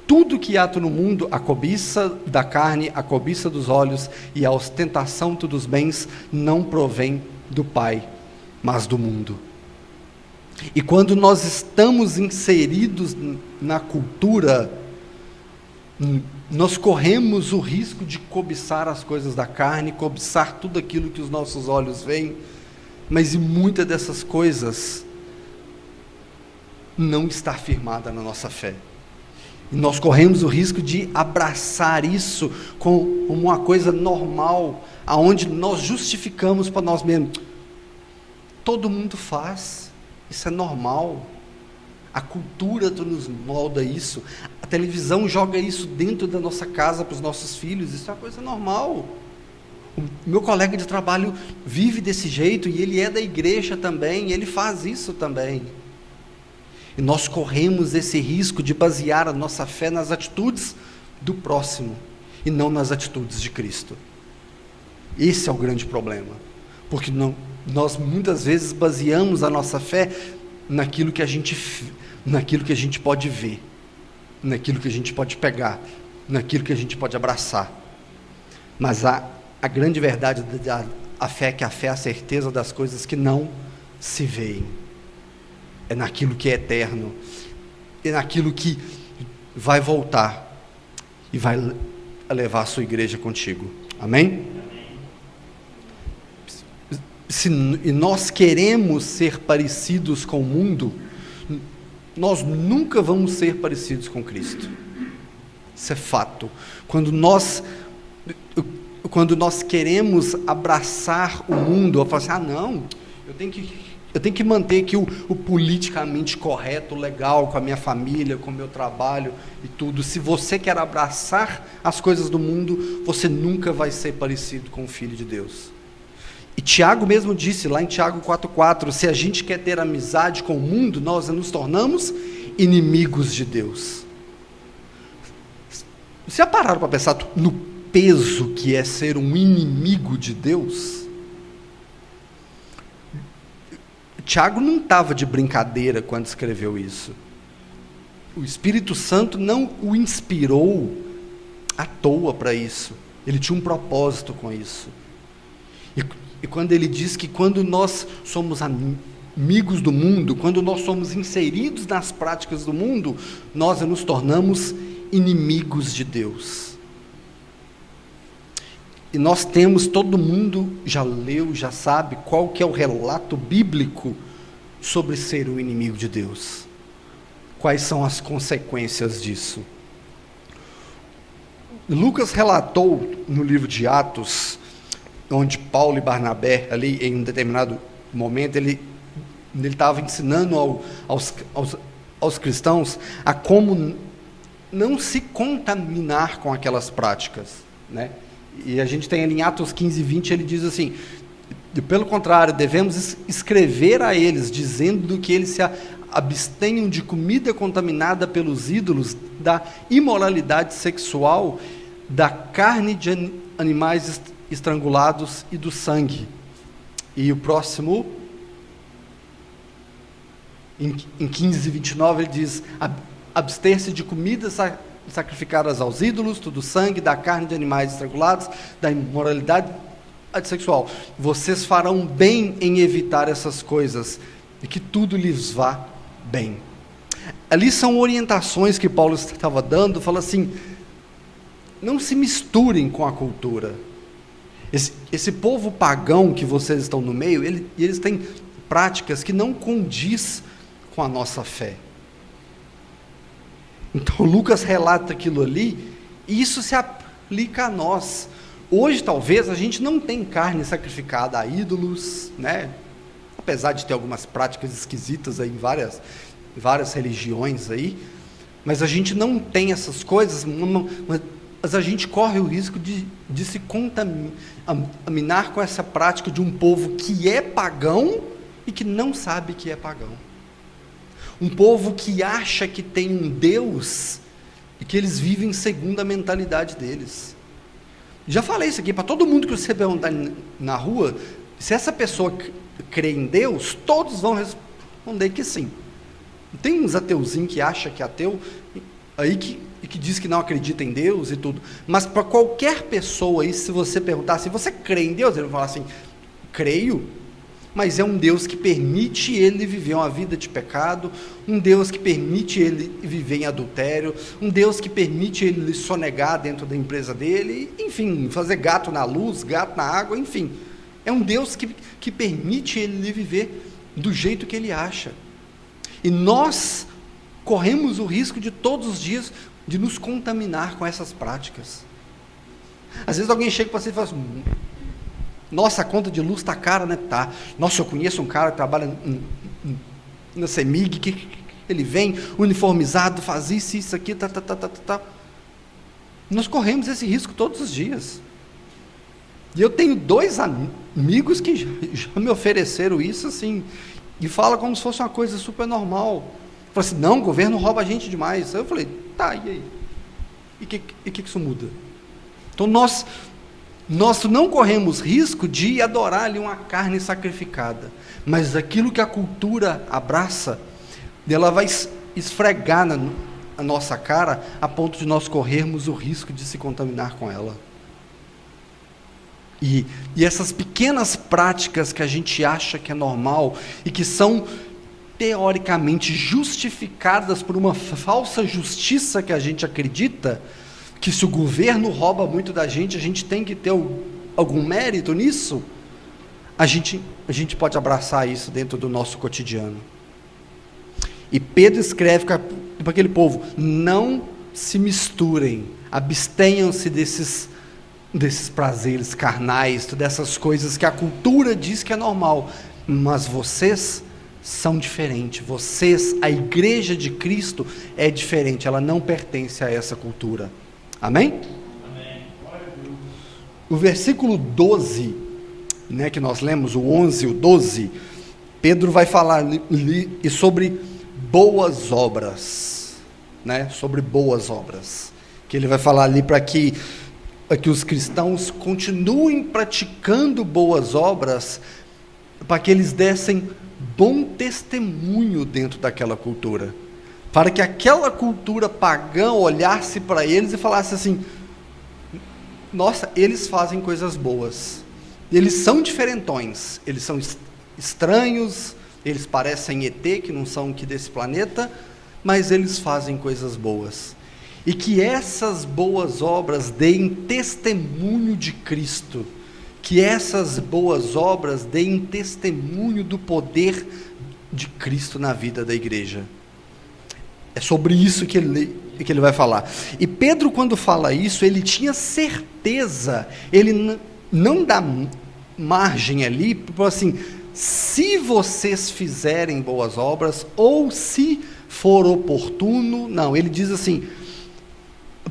Speaker 3: tudo que há no mundo, a cobiça da carne, a cobiça dos olhos e a ostentação dos bens, não provém do Pai, mas do mundo. E quando nós estamos inseridos na cultura, nós corremos o risco de cobiçar as coisas da carne, cobiçar tudo aquilo que os nossos olhos veem, mas muitas dessas coisas não está firmada na nossa fé. E nós corremos o risco de abraçar isso como uma coisa normal, aonde nós justificamos para nós mesmos. Todo mundo faz, isso é normal. A cultura nos molda isso. A televisão joga isso dentro da nossa casa para os nossos filhos. Isso é uma coisa normal. O meu colega de trabalho vive desse jeito e ele é da igreja também, e ele faz isso também. E nós corremos esse risco de basear a nossa fé nas atitudes do próximo e não nas atitudes de Cristo. Esse é o grande problema, porque nós muitas vezes baseamos a nossa fé naquilo que a gente pode ver, naquilo que a gente pode pegar, naquilo que a gente pode abraçar. Mas a grande verdade da fé é que a fé é a certeza das coisas que não se veem. É naquilo que é eterno, é naquilo que vai voltar e vai levar a sua igreja contigo. Amém? E nós queremos ser parecidos com o mundo, nós nunca vamos ser parecidos com Cristo. Isso é fato. Quando nós queremos abraçar o mundo, eu falo assim: não, eu tenho que manter aqui o politicamente correto, legal, com a minha família, com o meu trabalho e tudo. Se você quer abraçar as coisas do mundo, você nunca vai ser parecido com o Filho de Deus. E Tiago mesmo disse, lá em Tiago 4,4, se a gente quer ter amizade com o mundo, nós nos tornamos inimigos de Deus. Você já pararam para pensar no peso que é ser um inimigo de Deus? Tiago não estava de brincadeira quando escreveu isso. O Espírito Santo não o inspirou à toa para isso. Ele tinha um propósito com isso. E quando ele diz que quando nós somos amigos do mundo, quando nós somos inseridos nas práticas do mundo, nós nos tornamos inimigos de Deus. E nós temos, todo mundo já leu, já sabe qual que é o relato bíblico sobre ser o inimigo de Deus. Quais são as consequências disso? Lucas relatou no livro de Atos, onde Paulo e Barnabé, ali em um determinado momento, ele estava ensinando aos cristãos a como não se contaminar com aquelas práticas, né? E a gente tem ali em Atos 15, 20, ele diz assim: pelo contrário, devemos escrever a eles, dizendo que eles se abstenham de comida contaminada pelos ídolos, da imoralidade sexual, da carne de animais estrangulados e do sangue. E o próximo, em 15, 29, ele diz: abster-se de comidas sacrificadas aos ídolos, do sangue, da carne de animais estrangulados, da imoralidade sexual. Vocês farão bem em evitar essas coisas, e que tudo lhes vá bem. Ali são orientações que Paulo estava dando, fala assim: não se misturem com a cultura. Esse povo pagão que vocês estão no meio, eles têm práticas que não condiz com a nossa fé. Então Lucas relata aquilo ali, e isso se aplica a nós. Hoje talvez a gente não tem carne sacrificada a ídolos, né? Apesar de ter algumas práticas esquisitas aí em várias religiões aí, mas a gente não tem essas coisas, mas a gente corre o risco de se contaminar com essa prática de um povo que é pagão e que não sabe que é pagão. Um povo que acha que tem um Deus e que eles vivem segundo a mentalidade deles. Já falei isso aqui, para todo mundo que você perguntar na rua, se essa pessoa crê em Deus, todos vão responder que sim. Tem uns ateuzinhos que acham que é ateu, aí que diz que não acredita em Deus e tudo, mas para qualquer pessoa aí, se você perguntar assim, você crê em Deus? Ele vai falar assim, creio, mas é um Deus que permite ele viver uma vida de pecado, um Deus que permite ele viver em adultério, um Deus que permite ele sonegar dentro da empresa dele, enfim, fazer gato na luz, gato na água, enfim. É um Deus que permite ele viver do jeito que ele acha. E nós corremos o risco de todos os dias de nos contaminar com essas práticas. Às vezes alguém chega para você e fala assim, nossa, a conta de luz está cara, né? Tá. Nossa, eu conheço um cara que trabalha na CEMIG, que ele vem uniformizado, faz isso aqui, tá. Nós corremos esse risco todos os dias. E eu tenho 2 amigos que já me ofereceram isso, assim, e fala como se fosse uma coisa super normal. Fala assim, não, o governo rouba a gente demais. Aí eu falei, tá, e aí? E que isso muda? Então nós não corremos risco de adorar ali uma carne sacrificada, mas aquilo que a cultura abraça, ela vai esfregar na nossa cara, a ponto de nós corrermos o risco de se contaminar com ela. E essas pequenas práticas que a gente acha que é normal, e que são teoricamente justificadas por uma falsa justiça que a gente acredita, que se o governo rouba muito da gente, a gente tem que ter algum mérito nisso, a gente pode abraçar isso dentro do nosso cotidiano. E Pedro escreve para aquele povo, não se misturem, abstenham-se desses prazeres carnais, dessas coisas que a cultura diz que é normal, mas vocês são diferentes, vocês, a igreja de Cristo é diferente, ela não pertence a essa cultura. Amém? Amém. O versículo 12, né, que nós lemos, o 11 e o 12, Pedro vai falar ali sobre boas obras, né, sobre boas obras, que ele vai falar ali para que os cristãos continuem praticando boas obras, para que eles dessem bom testemunho dentro daquela cultura, para que aquela cultura pagã olhasse para eles e falasse assim, nossa, eles fazem coisas boas, eles são diferentões, eles são estranhos, eles parecem ET, que não são aqui desse planeta, mas eles fazem coisas boas, e que essas boas obras deem testemunho de Cristo, que essas boas obras deem testemunho do poder de Cristo na vida da igreja. É sobre isso que ele vai falar. E Pedro, quando fala isso, ele tinha certeza, ele não dá margem ali, para assim, se vocês fizerem boas obras, ou se for oportuno, não, ele diz assim,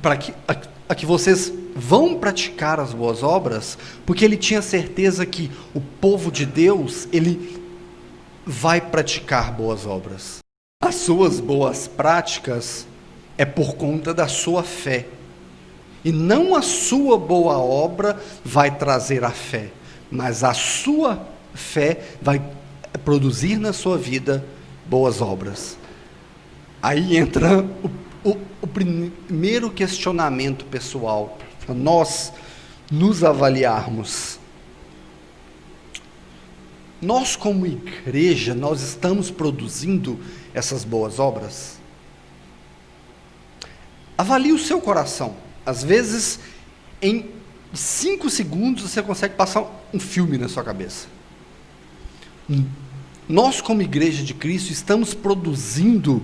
Speaker 3: para que vocês vão praticar as boas obras, porque ele tinha certeza que o povo de Deus, ele vai praticar boas obras. As suas boas práticas é por conta da sua fé, e não a sua boa obra vai trazer a fé, mas a sua fé vai produzir na sua vida boas obras. Aí entra o primeiro questionamento pessoal, para nós nos avaliarmos. Nós, como igreja, nós estamos produzindo essas boas obras? Avalie o seu coração. Às vezes, em 5 segundos, você consegue passar um filme na sua cabeça. Nós, como igreja de Cristo, estamos produzindo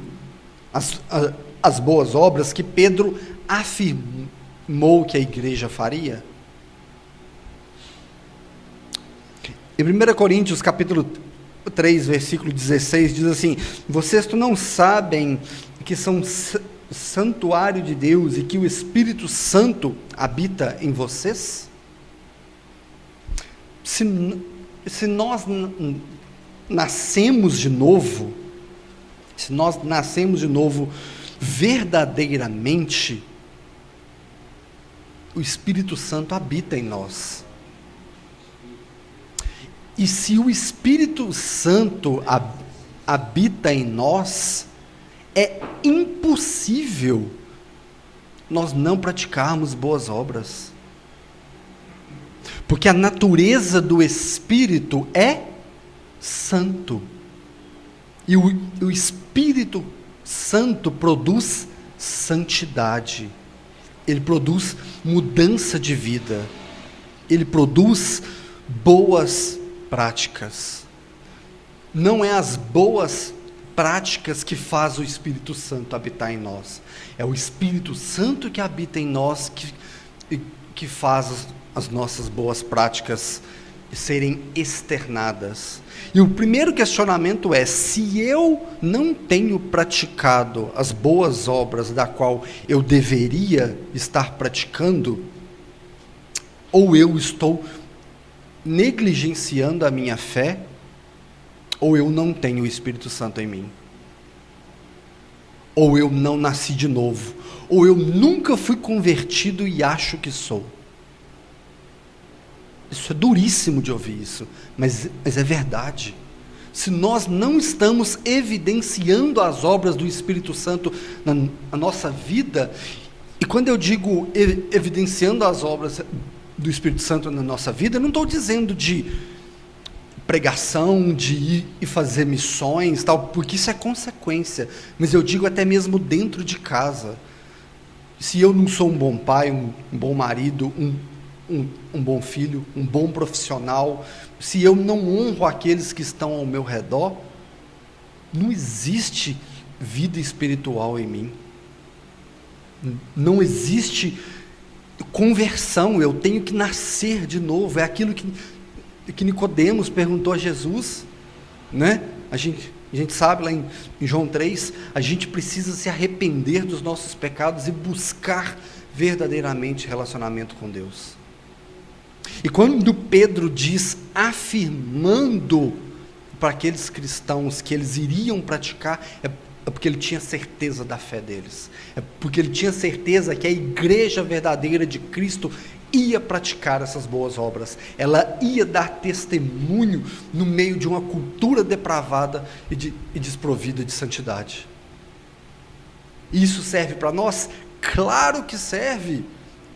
Speaker 3: as boas obras que Pedro afirmou que a igreja faria? Em 1 Coríntios, capítulo 3, versículo 16, diz assim, vocês não sabem que são santuário de Deus e que o Espírito Santo habita em vocês? Se nós nascemos de novo, verdadeiramente, o Espírito Santo habita em nós. E se o Espírito Santo habita em nós, é impossível nós não praticarmos boas obras. Porque a natureza do Espírito é santo. E o Espírito Santo produz santidade. Ele produz mudança de vida. Ele produz boas práticas. Não é as boas práticas que faz o Espírito Santo habitar em nós. É o Espírito Santo que habita em nós que faz as nossas boas práticas serem externadas. E o primeiro questionamento é: se eu não tenho praticado as boas obras da qual eu deveria estar praticando, ou eu estou negligenciando a minha fé, ou eu não tenho o Espírito Santo em mim, ou eu não nasci de novo, ou eu nunca fui convertido e acho que sou. Isso é duríssimo de ouvir isso, mas é verdade. Se nós não estamos evidenciando as obras do Espírito Santo na nossa vida, e quando eu digo evidenciando as obras do Espírito Santo na nossa vida, eu não estou dizendo de pregação, de ir e fazer missões, tal, porque isso é consequência, mas eu digo até mesmo dentro de casa. Se eu não sou um bom pai, um bom marido, um bom filho, um bom profissional, se eu não honro aqueles que estão ao meu redor, não existe vida espiritual em mim, não existe conversão. Eu tenho que nascer de novo. É aquilo que Nicodemos perguntou a Jesus, né? A gente sabe lá em João 3, a gente precisa se arrepender dos nossos pecados e buscar verdadeiramente relacionamento com Deus. E quando Pedro diz, afirmando para aqueles cristãos que eles iriam praticar, é porque ele tinha certeza da fé deles, é porque ele tinha certeza que a igreja verdadeira de Cristo ia praticar essas boas obras, ela ia dar testemunho no meio de uma cultura depravada e desprovida de santidade. Isso serve para nós? Claro que serve.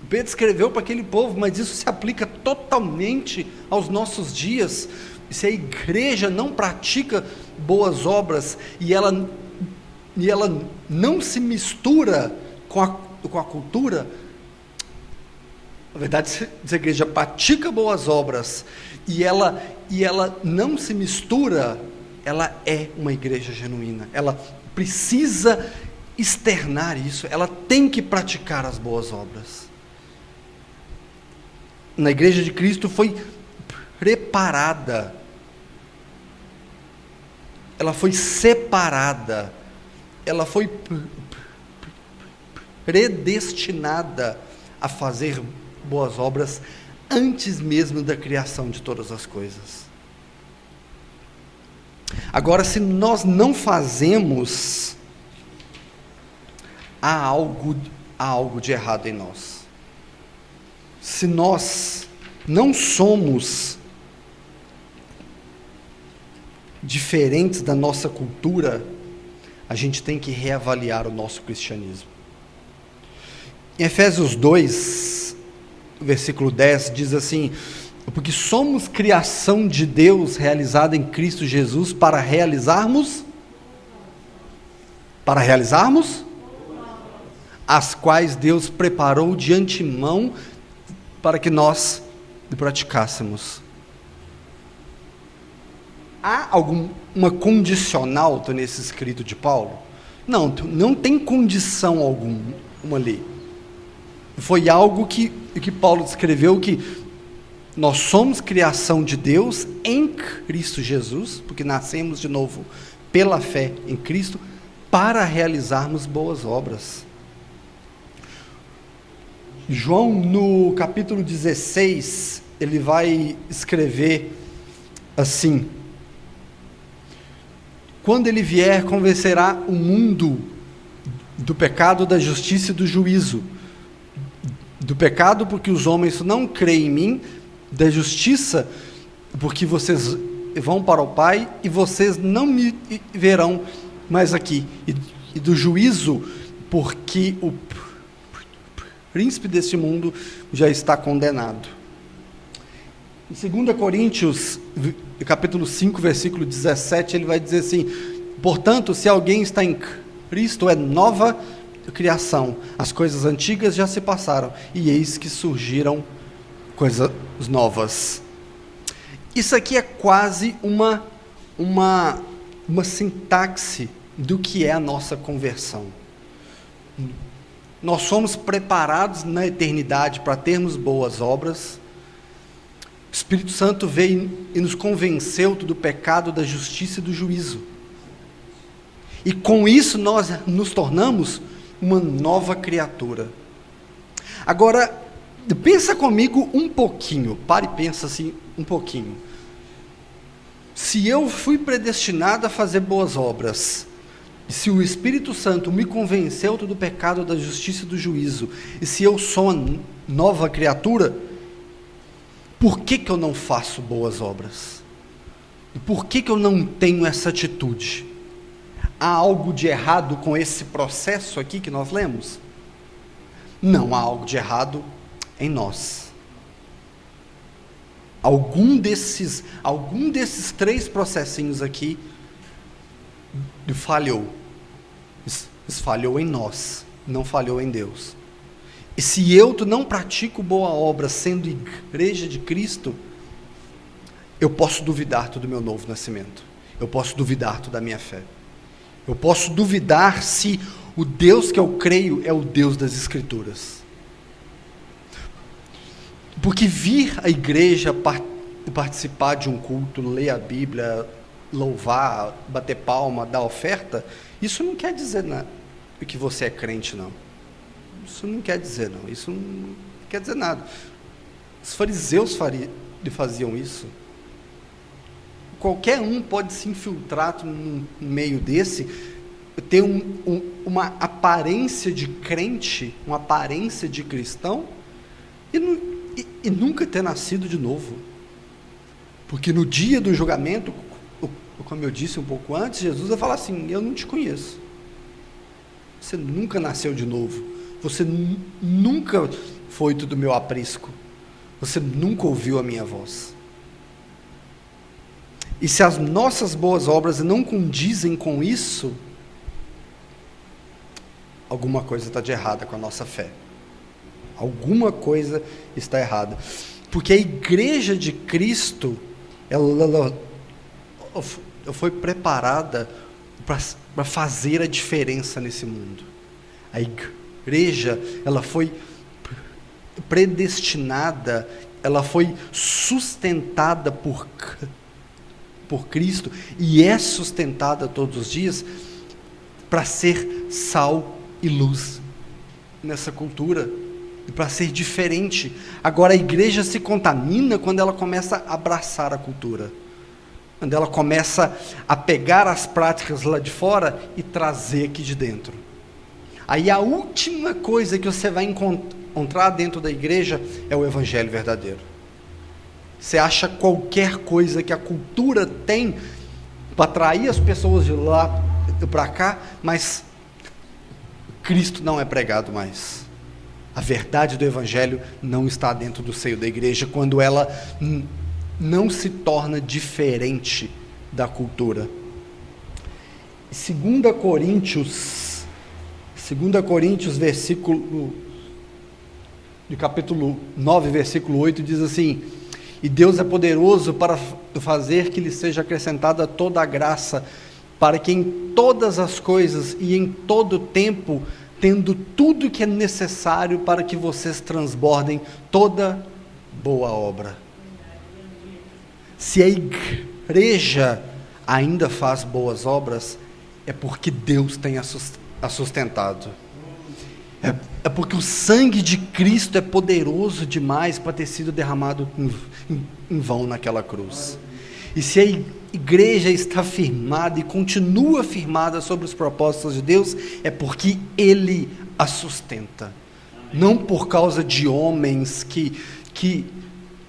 Speaker 3: Pedro escreveu para aquele povo, mas isso se aplica totalmente aos nossos dias. Se a igreja não pratica boas obras e ela não se mistura com a cultura, na verdade, se a igreja pratica boas obras e ela não se mistura, ela é uma igreja genuína. Ela precisa externar isso, ela tem que praticar as boas obras. Na igreja de Cristo foi preparada, ela foi separada, ela foi predestinada a fazer boas obras antes mesmo da criação de todas as coisas. Agora, se nós não fazemos, há algo de errado em nós. Se nós não somos diferentes da nossa cultura, a gente tem que reavaliar o nosso cristianismo. Em Efésios 2, versículo 10, diz assim: porque somos criação de Deus realizada em Cristo Jesus para realizarmos as quais Deus preparou de antemão para que nós praticássemos. Há alguma condicional nesse escrito de Paulo? Não tem condição alguma ali. Foi algo que Paulo escreveu, que nós somos criação de Deus em Cristo Jesus, porque nascemos de novo pela fé em Cristo, para realizarmos boas obras. João, no capítulo 16, ele vai escrever assim: quando ele vier, convencerá o mundo do pecado, da justiça e do juízo. do pecado, porque os homens não creem em mim, da justiça, porque vocês vão para o Pai e vocês não me verão mais aqui, e do juízo, porque o príncipe deste mundo já está condenado. Em 2 Coríntios, capítulo 5, versículo 17, ele vai dizer assim: portanto, se alguém está em Cristo, é nova criação, as coisas antigas já se passaram, e eis que surgiram coisas novas. Isso aqui é quase uma sintaxe do que é a nossa conversão. Nós somos preparados na eternidade para termos boas obras. O Espírito Santo veio e nos convenceu do pecado, da justiça e do juízo. E com isso nós nos tornamos uma nova criatura. Agora, pensa comigo um pouquinho, para e pensa assim um pouquinho. Se eu fui predestinado a fazer boas obras, e se o Espírito Santo me convenceu do pecado, da justiça e do juízo, e se eu sou uma nova criatura, por que eu não faço boas obras? E por que eu não tenho essa atitude? Há algo de errado com esse processo aqui que nós lemos? Não há algo de errado em nós. Algum desses 3 processinhos aqui falhou. Falhou em nós, não falhou em Deus. E se eu não pratico boa obra sendo igreja de Cristo, eu posso duvidar do meu novo nascimento. Eu posso duvidar da minha fé. Eu posso duvidar se o Deus que eu creio é o Deus das Escrituras. Porque vir à igreja, participar de um culto, ler a Bíblia, louvar, bater palma, dar oferta, isso não quer dizer que você é crente, não. Isso não quer dizer, não. Isso não quer dizer nada. Os fariseus faziam isso. Qualquer um pode se infiltrar no meio desse, ter uma aparência de crente, uma aparência de cristão, e nunca ter nascido de novo. Porque no dia do julgamento, como eu disse um pouco antes, Jesus vai falar assim: eu não te conheço. Você nunca nasceu de novo. Você nunca foi do meu aprisco. Você nunca ouviu a minha voz. E se as nossas boas obras não condizem com isso, alguma coisa está de errada com a nossa fé. Alguma coisa está errada. Porque a igreja de Cristo, ela foi preparada para fazer a diferença nesse mundo. A igreja, ela foi predestinada, ela foi sustentada por Cristo, e é sustentada todos os dias para ser sal e luz nessa cultura, e para ser diferente. Agora a igreja se contamina quando ela começa a abraçar a cultura, quando ela começa a pegar as práticas lá de fora e trazer aqui de dentro. Aí a última coisa que você vai encontrar dentro da igreja é o evangelho verdadeiro. Você acha qualquer coisa que a cultura tem para atrair as pessoas de lá para cá, mas Cristo não é pregado mais. A verdade do evangelho não está dentro do seio da igreja, quando ela não se torna diferente da cultura. 2 Coríntios, capítulo 9, versículo 8, diz assim: e Deus é poderoso para fazer que lhe seja acrescentada toda a graça, para que em todas as coisas e em todo tempo, tendo tudo que é necessário para que vocês transbordem toda boa obra. Se a igreja ainda faz boas obras, é porque Deus tem a sustentado. É porque o sangue de Cristo é poderoso demais para ter sido derramado em vão naquela cruz. E se a igreja está firmada e continua firmada sobre os propósitos de Deus, é porque Ele a sustenta. não por causa de homens que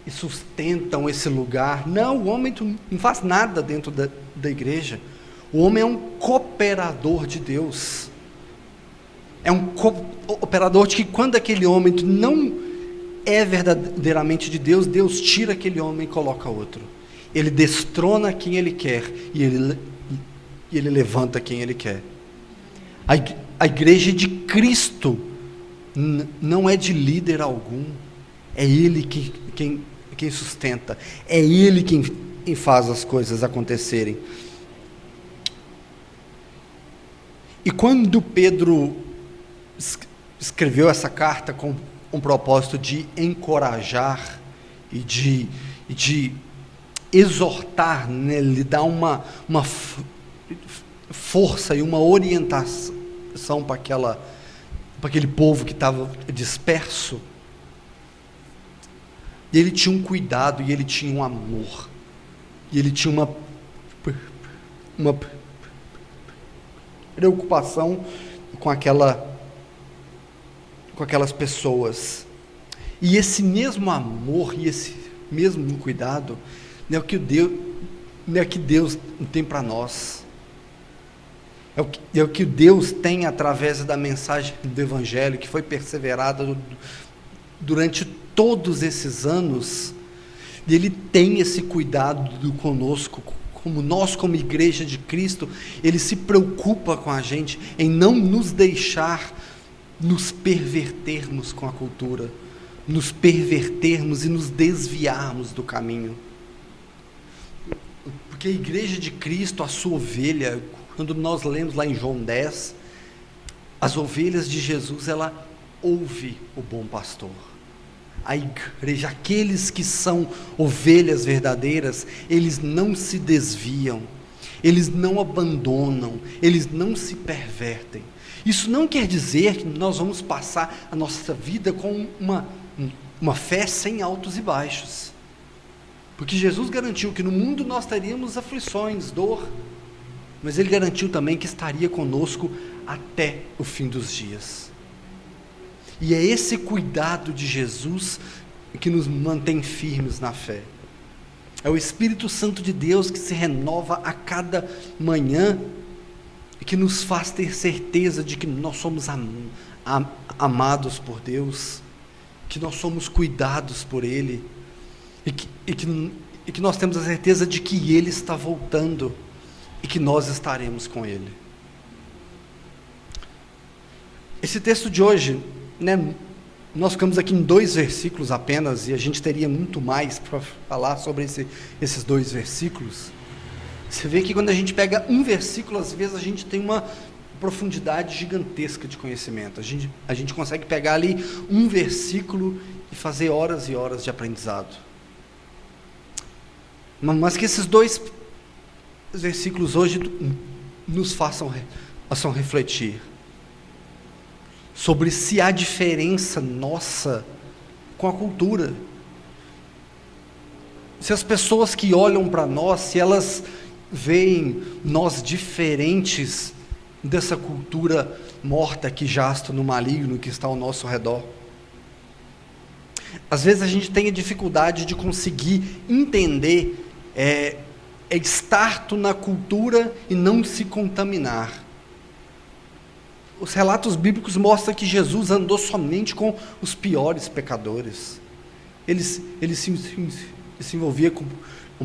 Speaker 3: sustentam esse lugar. Não, o homem não faz nada dentro da igreja. O homem é um cooperador de Deus. É um cooperador de que quando aquele homem não é verdadeiramente de Deus, Deus tira aquele homem e coloca outro. Ele destrona quem Ele quer e Ele levanta quem Ele quer. A igreja de Cristo não é de líder algum. É Ele quem sustenta. É Ele quem faz as coisas acontecerem. E quando Pedro escreveu essa carta com um propósito de encorajar e de exortar, né, lhe dar uma força e uma orientação para aquele povo que estava disperso, e ele tinha um cuidado, e ele tinha um amor, e ele tinha uma preocupação com aquelas pessoas. E esse mesmo amor e esse mesmo cuidado é o que Deus tem para nós. É o que Deus tem através da mensagem do Evangelho, que foi perseverada durante todos esses anos. E Ele tem esse cuidado conosco, como nós, como igreja de Cristo. Ele se preocupa com a gente em não nos deixar nos pervertermos com a cultura, nos pervertermos e nos desviarmos do caminho. Porque a igreja de Cristo, a sua ovelha, quando nós lemos lá em João 10, as ovelhas de Jesus, ela ouve o bom pastor. A igreja, aqueles que são ovelhas verdadeiras, eles não se desviam, eles não abandonam, eles não se pervertem. Isso não quer dizer que nós vamos passar a nossa vida com uma fé sem altos e baixos. Porque Jesus garantiu que no mundo nós teríamos aflições, dor, mas Ele garantiu também que estaria conosco até o fim dos dias. E é esse cuidado de Jesus que nos mantém firmes na fé. É o Espírito Santo de Deus que se renova a cada manhã e que nos faz ter certeza de que nós somos amados por Deus, que nós somos cuidados por Ele, e que nós temos a certeza de que Ele está voltando e que nós estaremos com Ele. Esse texto de hoje, né, nós ficamos aqui em 2 versículos apenas, e a gente teria muito mais para falar sobre esses 2 versículos. Você vê que quando a gente pega um versículo, às vezes a gente tem uma profundidade gigantesca de conhecimento. A gente consegue pegar ali um versículo e fazer horas e horas de aprendizado. Mas que esses 2 versículos hoje nos façam refletir sobre se há diferença nossa com a cultura. Se as pessoas que olham para nós, se elas veem nós diferentes dessa cultura morta que jaz no maligno que está ao nosso redor. Às vezes a gente tem a dificuldade de conseguir entender estar na cultura e não se contaminar. Os relatos bíblicos mostram que Jesus andou somente com os piores pecadores. Ele se envolvia com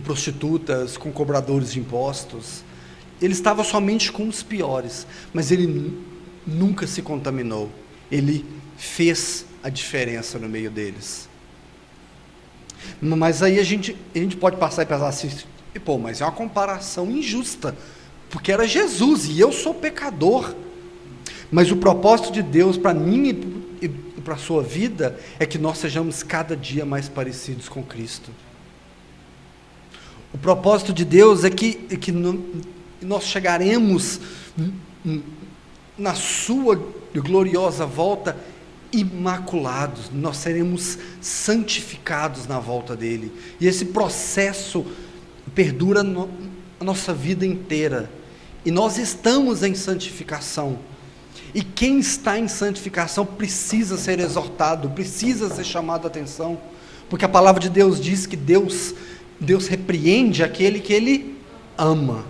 Speaker 3: prostitutas, com cobradores de impostos. Ele estava somente com os piores, mas ele nunca se contaminou. Ele fez a diferença no meio deles. Mas aí a gente pode passar e pensar assim, mas é uma comparação injusta, porque era Jesus e eu sou pecador. Mas o propósito de Deus para mim e para a sua vida é que nós sejamos cada dia mais parecidos com Cristo. O propósito de Deus é que nós chegaremos na sua gloriosa volta imaculados, nós seremos santificados na volta dele, e esse processo perdura a nossa vida inteira, e nós estamos em santificação, E quem está em santificação precisa ser exortado, precisa ser chamado a atenção, porque a palavra de Deus diz que Deus repreende aquele que Ele ama.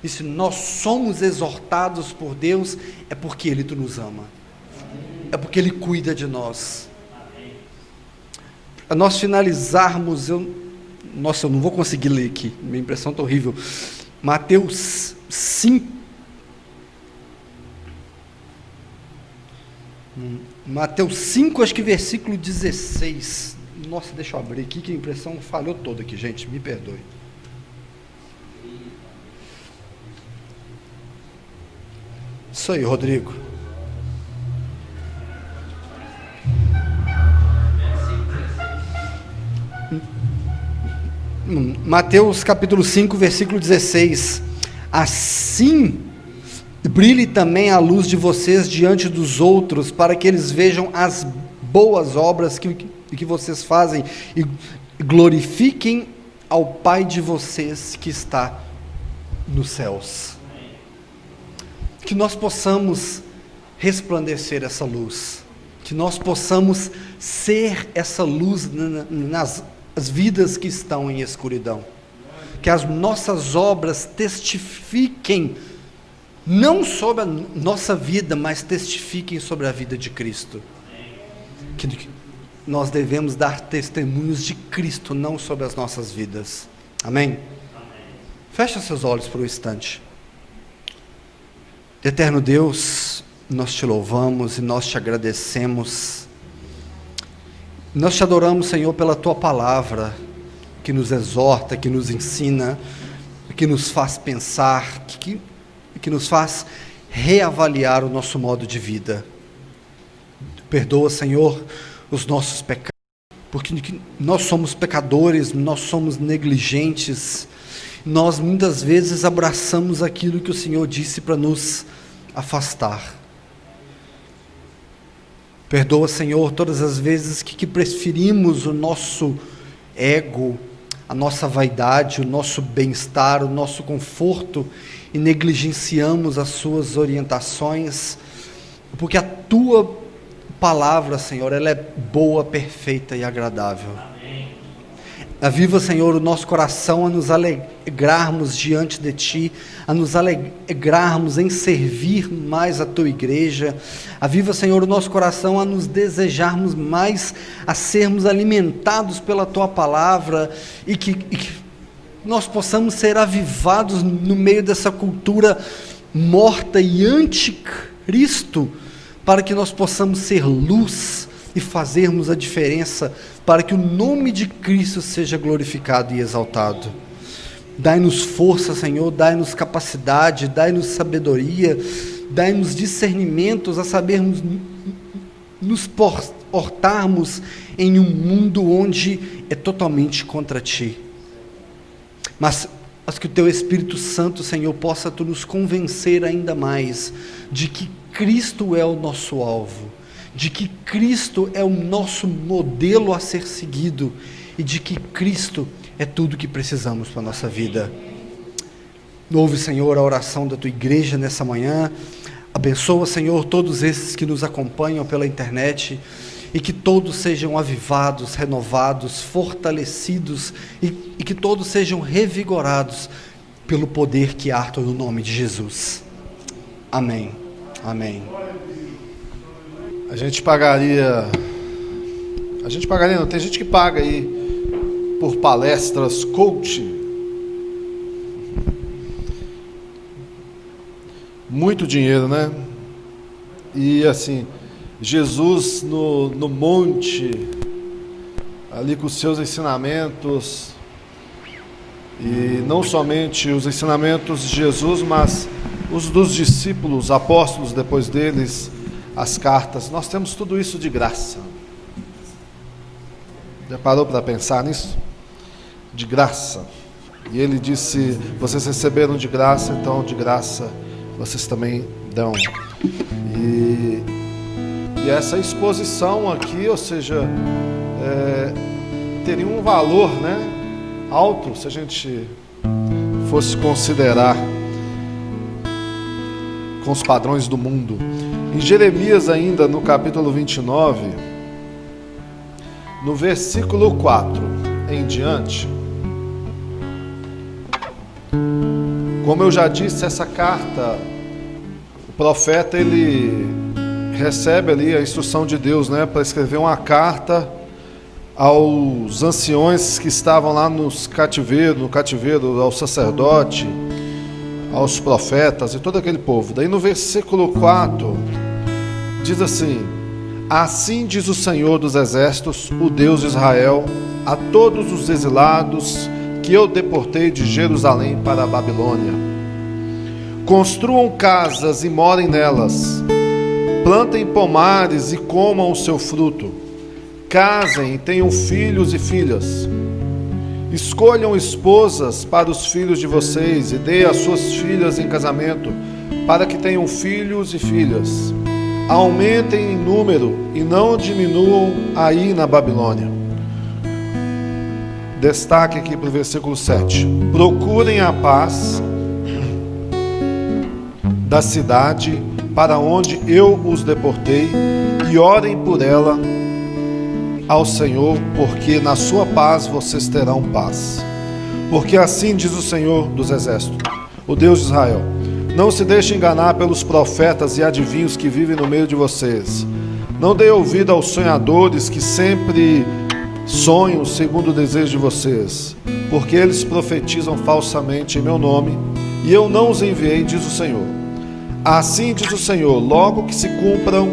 Speaker 3: E se nós somos exortados por Deus, é porque Ele nos ama, é porque Ele cuida de nós. Para nós finalizarmos, eu não vou conseguir ler aqui, minha impressão está horrível. Mateus 5, acho que versículo 16. Nossa, deixa eu abrir aqui, que a impressão falhou toda aqui, gente, me perdoe. Isso aí, Rodrigo. Mateus capítulo 5, versículo 16. Assim brilhe também a luz de vocês diante dos outros, para que eles vejam as boas obras que vocês fazem e glorifiquem ao Pai de vocês que está nos céus. Que nós possamos resplandecer essa luz, que nós possamos ser essa luz nas vidas que estão em escuridão, que as nossas obras testifiquem não sobre a nossa vida, mas testifiquem sobre a vida de Cristo, que nós devemos dar testemunhos de Cristo, não sobre as nossas vidas. Amém? Feche seus olhos por um instante. Eterno Deus, nós te louvamos e nós te agradecemos. Nós te adoramos, Senhor, pela tua palavra, que nos exorta, que nos ensina, que nos faz pensar, que nos faz reavaliar o nosso modo de vida. Perdoa, Senhor, os nossos pecados, porque nós somos pecadores, nós somos negligentes, nós muitas vezes abraçamos aquilo que o Senhor disse para nos afastar. Perdoa, Senhor, todas as vezes que preferimos o nosso ego, a nossa vaidade, o nosso bem-estar, o nosso conforto e negligenciamos as suas orientações, porque a tua palavra, Senhor, ela é boa, perfeita e agradável. Aviva, Senhor, o nosso coração a nos alegrarmos diante de Ti, a nos alegrarmos em servir mais a Tua igreja. Aviva, Senhor, o nosso coração a nos desejarmos mais, a sermos alimentados pela Tua palavra e que nós possamos ser avivados no meio dessa cultura morta e anticristo, para que nós possamos ser luz e fazermos a diferença, para que o nome de Cristo seja glorificado e exaltado. Dai-nos força, Senhor, dai-nos capacidade, dai-nos sabedoria, dai-nos discernimentos a sabermos nos portarmos em um mundo onde é totalmente contra Ti. Mas que o Teu Espírito Santo, Senhor, possa Tu nos convencer ainda mais de que Cristo é o nosso alvo, de que Cristo é o nosso modelo a ser seguido e de que Cristo é tudo que precisamos para a nossa vida. Ouve, Senhor, a oração da Tua igreja nessa manhã. Abençoa, Senhor, todos esses que nos acompanham pela internet e que todos sejam avivados, renovados, fortalecidos e que todos sejam revigorados pelo poder que há no nome de Jesus. Amém. Amém.
Speaker 1: A gente pagaria não, tem gente que paga aí por palestras coaching, muito dinheiro, né? E assim, Jesus no monte, ali com os seus ensinamentos, e não somente os ensinamentos de Jesus, mas os dos discípulos, apóstolos depois deles, as cartas, nós temos tudo isso de graça. Já parou para pensar nisso? De graça. E ele disse: vocês receberam de graça, então de graça vocês também dão. E essa exposição aqui, ou seja, teria um valor, né, alto, se a gente fosse considerar com os padrões do mundo. Em Jeremias ainda, no capítulo 29, no versículo 4 em diante, como eu já disse, essa carta, o profeta, ele recebe ali a instrução de Deus, né, para escrever uma carta aos anciões que estavam lá no cativeiro, ao sacerdote, aos profetas e todo aquele povo. Daí no versículo 4, diz assim: assim diz o Senhor dos Exércitos, o Deus de Israel, a todos os exilados que eu deportei de Jerusalém para a Babilônia: construam casas e morem nelas, plantem pomares e comam o seu fruto, casem e tenham filhos e filhas, escolham esposas para os filhos de vocês e deem as suas filhas em casamento, para que tenham filhos e filhas. Aumentem em número e não diminuam aí na Babilônia. Destaque aqui para o versículo 7. Procurem a paz da cidade para onde eu os deportei e orem por ela ao Senhor, porque na sua paz vocês terão paz. Porque assim diz o Senhor dos Exércitos, o Deus de Israel: não se deixe enganar pelos profetas e adivinhos que vivem no meio de vocês. Não dê ouvido aos sonhadores que sempre sonham segundo o desejo de vocês, porque eles profetizam falsamente em meu nome, e eu não os enviei, diz o Senhor. Assim diz o Senhor: logo que se cumpram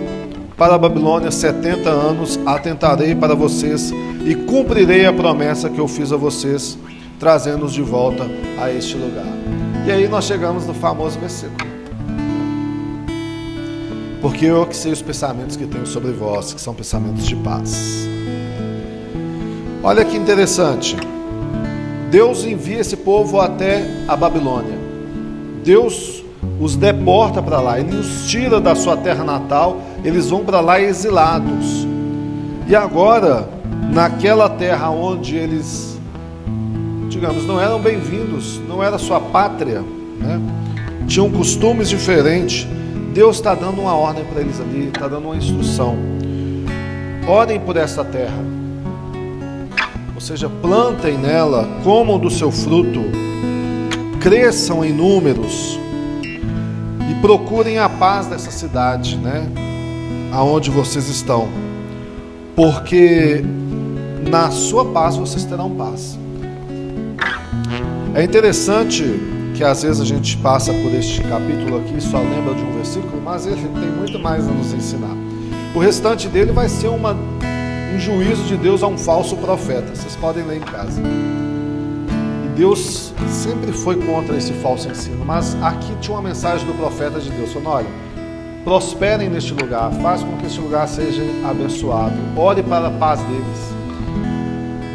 Speaker 1: para a Babilônia 70 anos, atentarei para vocês e cumprirei a promessa que eu fiz a vocês, trazendo-os de volta a este lugar. E aí nós chegamos no famoso versículo: porque eu que sei os pensamentos que tenho sobre vós, que são pensamentos de paz. Olha que interessante. Deus envia esse povo até a Babilônia. Deus os deporta para lá, Ele os tira da sua terra natal, eles vão para lá exilados. E agora, naquela terra onde eles, digamos, não eram bem-vindos, não era sua pátria, né? Tinham costumes diferentes, Deus está dando uma ordem para eles ali, está dando uma instrução: orem por essa terra, ou seja, plantem nela, comam do seu fruto, cresçam em números e procurem a paz dessa cidade, né, aonde vocês estão, porque na sua paz vocês terão paz. É interessante que às vezes a gente passa por este capítulo aqui, só lembra de um versículo, mas ele tem muito mais a nos ensinar. O restante dele vai ser um juízo de Deus a um falso profeta. Vocês podem ler em casa. E Deus sempre foi contra esse falso ensino, mas aqui tinha uma mensagem do profeta de Deus, falando: olha, prosperem neste lugar, faz com que este lugar seja abençoado, ore para a paz deles.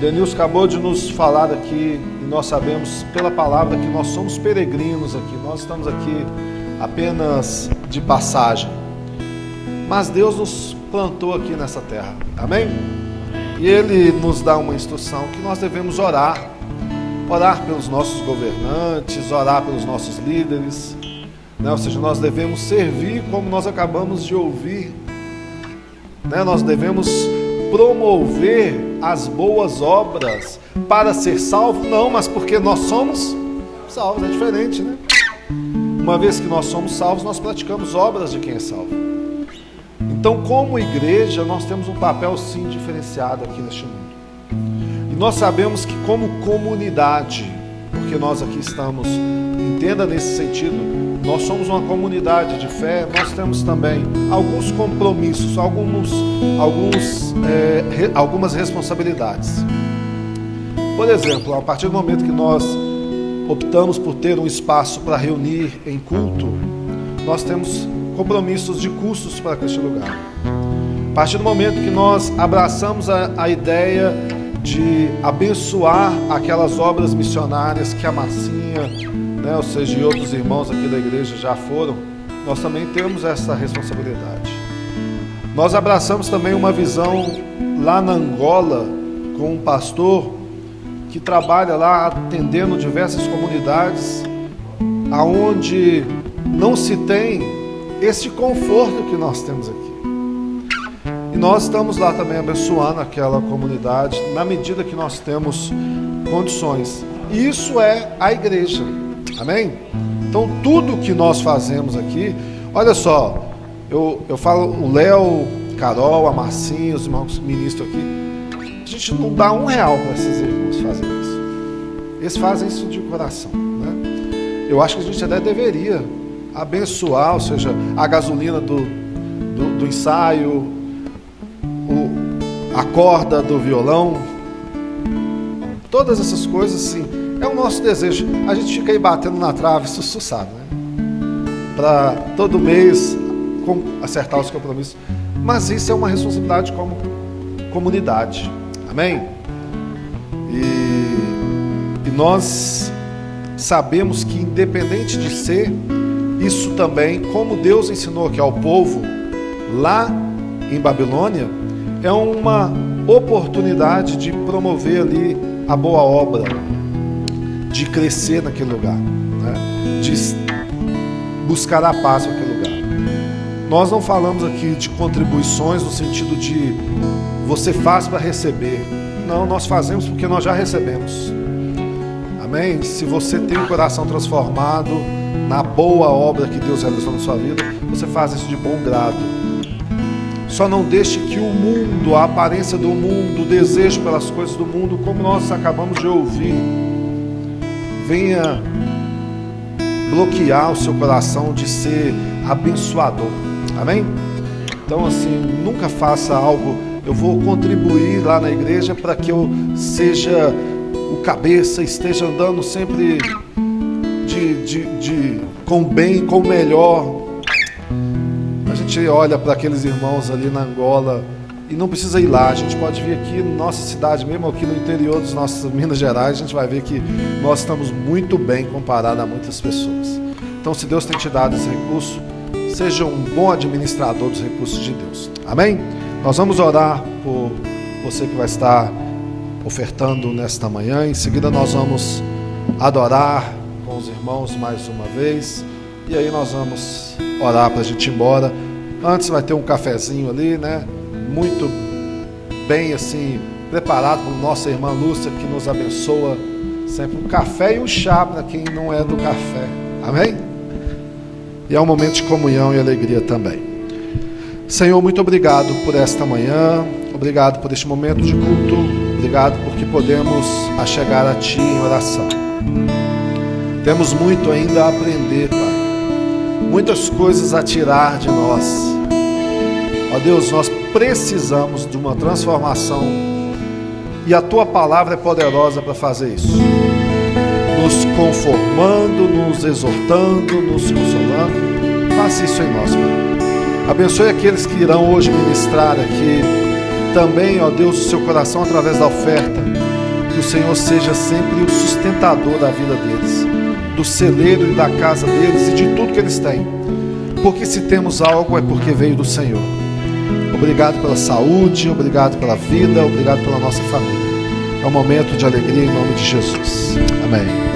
Speaker 1: Denilson acabou de nos falar aqui, e nós sabemos pela palavra que nós somos peregrinos aqui, nós estamos aqui apenas de passagem, mas Deus nos plantou aqui nessa terra, amém? E Ele nos dá uma instrução que nós devemos orar pelos nossos governantes, orar pelos nossos líderes, né? Ou seja, nós devemos servir, como nós acabamos de ouvir, né? Nós devemos promover as boas obras para ser salvo, não, mas porque nós somos salvos, é diferente, né? Uma vez que nós somos salvos, nós praticamos obras de quem é salvo. Então, como igreja, nós temos um papel sim diferenciado aqui neste mundo. E nós sabemos que como comunidade, porque nós aqui estamos, entenda nesse sentido, nós somos uma comunidade de fé, nós temos também alguns compromissos, algumas responsabilidades. Por exemplo, a partir do momento que nós optamos por ter um espaço para reunir em culto, nós temos compromissos de custos para este lugar. A partir do momento que nós abraçamos a ideia de abençoar aquelas obras missionárias que a Marcinha, né, ou seja, e outros irmãos aqui da igreja já foram, nós também temos essa responsabilidade. Nós abraçamos também uma visão lá na Angola com um pastor que trabalha lá atendendo diversas comunidades aonde não se tem esse conforto que nós temos aqui. E nós estamos lá também abençoando aquela comunidade na medida que nós temos condições. Isso é a igreja. Amém? Então tudo que nós fazemos aqui, olha só, eu falo, o Léo, Carol, a Marcinha, os irmãos que ministram aqui, a gente não dá R$1 para esses irmãos fazerem isso. Eles fazem isso de coração, né? Eu acho que a gente até deveria abençoar, ou seja, a gasolina do ensaio, a corda do violão, todas essas coisas, sim, é o nosso desejo. A gente fica aí batendo na trave, isso sabe, né? Para todo mês acertar os compromissos. Mas isso é uma responsabilidade como comunidade. Amém? E nós sabemos que, independente de ser, isso também, como Deus ensinou aqui ao povo lá em Babilônia, é uma oportunidade de promover ali a boa obra, de crescer naquele lugar, né? De buscar a paz naquele lugar. Nós não falamos aqui de contribuições no sentido de você faz para receber. Não, nós fazemos porque nós já recebemos. Amém? Se você tem o coração transformado na boa obra que Deus realizou na sua vida, você faz isso de bom grado. Só não deixe que o mundo, a aparência do mundo, o desejo pelas coisas do mundo, como nós acabamos de ouvir, venha bloquear o seu coração de ser abençoador. Amém? Então, assim, nunca faça algo, eu vou contribuir lá na igreja para que eu seja o cabeça, esteja andando sempre com bem, com o melhor. A gente olha para aqueles irmãos ali na Angola e não precisa ir lá, a gente pode vir aqui na nossa cidade, mesmo aqui no interior dos nossos Minas Gerais, a gente vai ver que nós estamos muito bem comparado a muitas pessoas. Então, se Deus tem te dado esse recurso, seja um bom administrador dos recursos de Deus. Amém? Nós vamos orar por você que vai estar ofertando nesta manhã. Em seguida nós vamos adorar com os irmãos mais uma vez. E aí nós vamos orar para a gente ir embora. Antes vai ter um cafezinho ali, né? Muito bem assim, preparado por nossa irmã Lúcia, que nos abençoa sempre. Um café e um chá para quem não é do café. Amém? E é um momento de comunhão e alegria também. Senhor, muito obrigado por esta manhã. Obrigado por este momento de culto. Obrigado porque podemos chegar a Ti em oração. Temos muito ainda a aprender, Pai. Muitas coisas a tirar de nós. Ó Deus, nós precisamos de uma transformação. E a Tua palavra é poderosa para fazer isso. Nos conformando, nos exortando, nos consolando. Faça isso em nós, Pai. Abençoe aqueles que irão hoje ministrar aqui. Também, ó Deus, o seu coração através da oferta. Que o Senhor seja sempre o sustentador da vida deles, do celeiro e da casa deles e de tudo que eles têm. Porque se temos algo é porque veio do Senhor. Obrigado pela saúde, obrigado pela vida, obrigado pela nossa família. É um momento de alegria em nome de Jesus. Amém.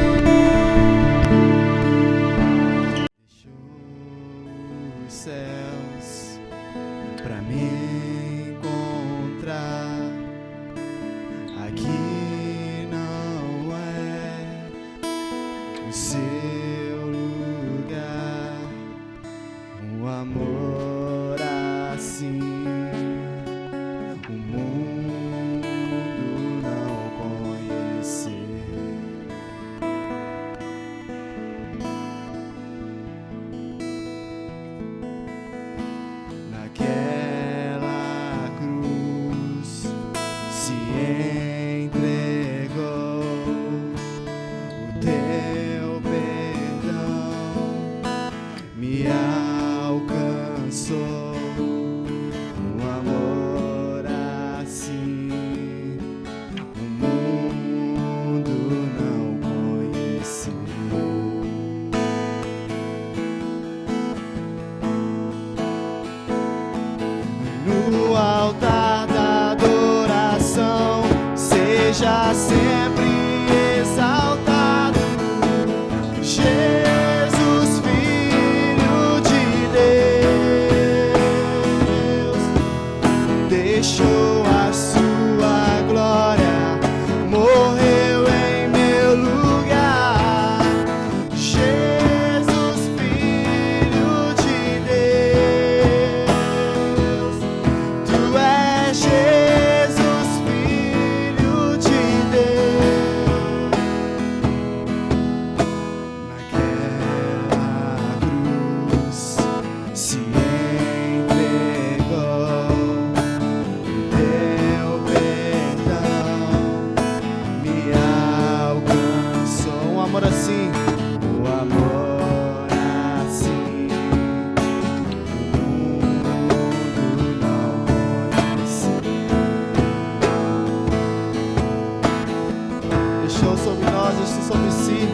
Speaker 2: sobre si,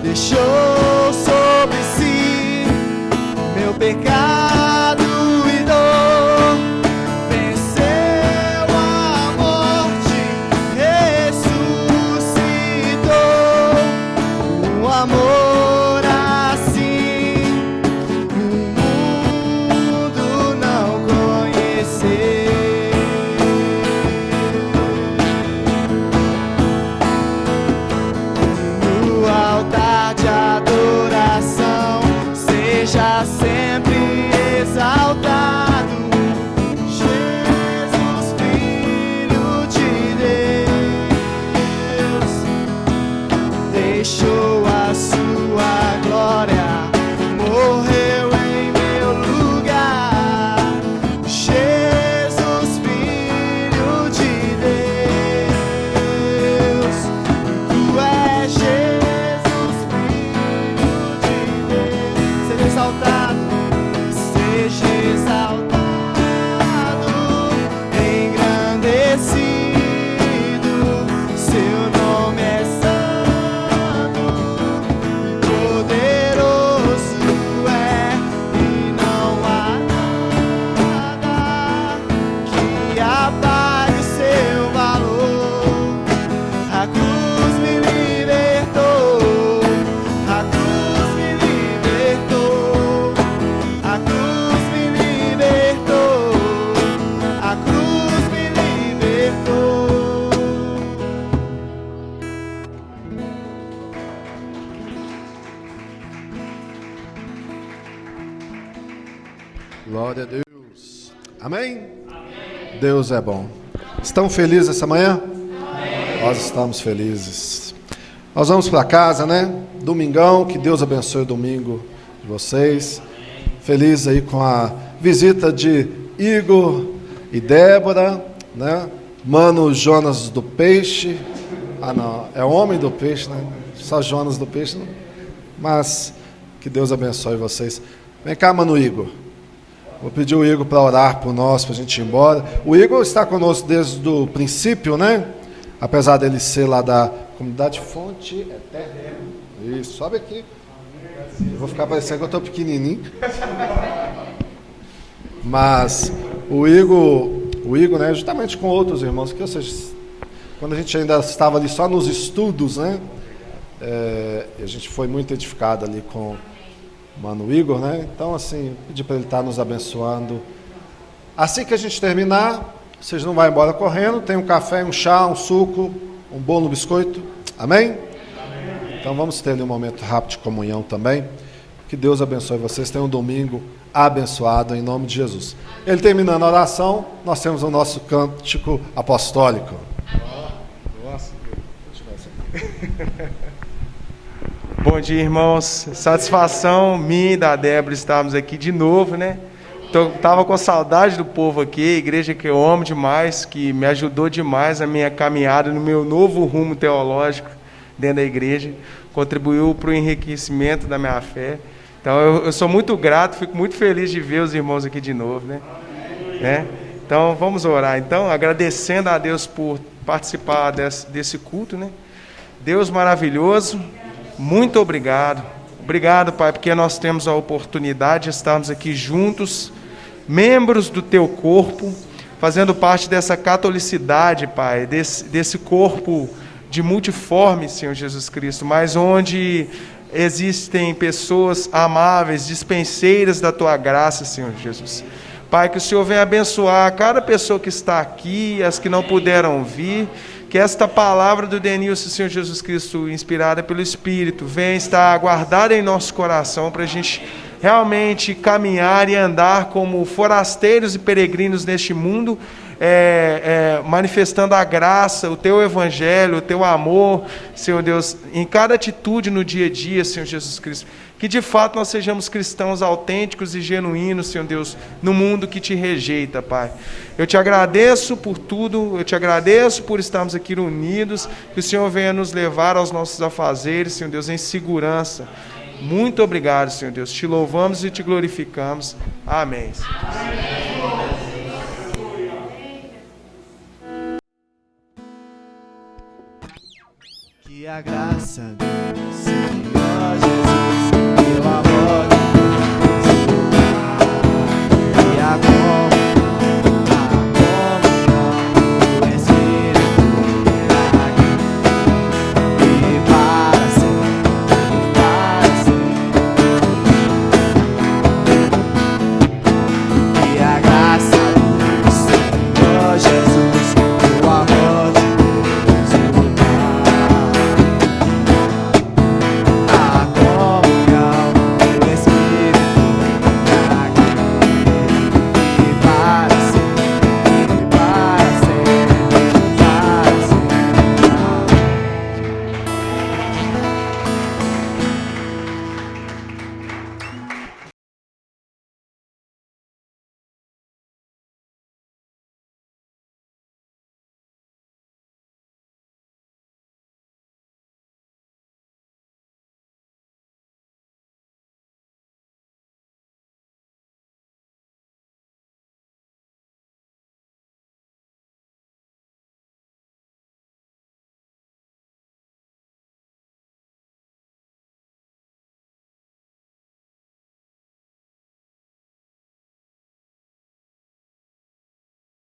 Speaker 2: deixou sobre si meu pecado e dor, venceu a morte, ressuscitou. Um amor assim o mundo não conheceu. No altar de adoração seja sempre exaltado Jesus, Filho de Deus, deixou a sua glória, morreu em meu lugar. Jesus, Filho de Deus, tu és Jesus, Filho de Deus. Seja exaltado, engrandecido, seu nome é santo e poderoso é, e não há nada que apague o seu valor. A cruz me libertou, a cruz me libertou, a cruz me libertou, a cruz me libertou.
Speaker 1: Glória a Deus. Amém? Deus é bom. Estão felizes essa manhã? Nós estamos felizes. Nós vamos para casa, né? Domingão, que Deus abençoe o domingo de vocês. Feliz aí com a visita de Igor e Débora, né? Mano Jonas do Peixe. Ah, não, é homem do peixe, né? Só Jonas do Peixe, não. Mas que Deus abençoe vocês. Vem cá, mano Igor. Vou pedir o Igor para orar por nós, para a gente ir embora. O Igor está conosco desde o princípio, né? Apesar dele ser lá da comunidade Fonte Eterna. Isso, sobe aqui. Eu vou ficar parecendo que eu estou pequenininho. Mas o Igor, né, justamente com outros irmãos, que, ou seja, quando a gente ainda estava ali só nos estudos, né? A gente foi muito edificado ali com Mano Igor, né? Então, assim, pedir para ele estar nos abençoando. Assim que a gente terminar, vocês não vão embora correndo, tem um café, um chá, um suco, um bolo, um biscoito. Amém? Amém. Então vamos ter ali um momento rápido de comunhão também. Que Deus abençoe vocês. Tenham um domingo abençoado em nome de Jesus. Ele terminando a oração, nós temos o nosso cântico apostólico.
Speaker 4: Nossa, bom dia, irmãos. Satisfação minha e da Débora estarmos aqui de novo, né? Estava com saudade do povo aqui, a igreja que eu amo demais, que me ajudou demais a minha caminhada no meu novo rumo teológico dentro da igreja, contribuiu para o enriquecimento da minha fé. Então eu sou muito grato, fico muito feliz de ver os irmãos aqui de novo, né? Então vamos orar, então, agradecendo a Deus por participar desse culto, né? Deus maravilhoso, muito obrigado. Obrigado, Pai, porque nós temos a oportunidade de estarmos aqui juntos, membros do Teu corpo, fazendo parte dessa catolicidade, Pai, desse corpo de multiforme, Senhor Jesus Cristo, mas onde existem pessoas amáveis, dispenseiras da Tua graça, Senhor Jesus. Pai, que o Senhor venha abençoar cada pessoa que está aqui, as que não puderam vir, que esta palavra do Denilson, Senhor Jesus Cristo, inspirada pelo Espírito, venha estar guardada em nosso coração para a gente realmente caminhar e andar como forasteiros e peregrinos neste mundo, manifestando a graça, o Teu Evangelho, o Teu amor, Senhor Deus, em cada atitude no dia a dia, Senhor Jesus Cristo. Que de fato nós sejamos cristãos autênticos e genuínos, Senhor Deus, no mundo que Te rejeita, Pai. Eu Te agradeço por tudo, eu Te agradeço por estarmos aqui unidos, que o Senhor venha nos levar aos nossos afazeres, Senhor Deus, em segurança. Muito obrigado, Senhor Deus. Te louvamos e Te glorificamos. Amém.
Speaker 2: Que E a graça do Senhor Jesus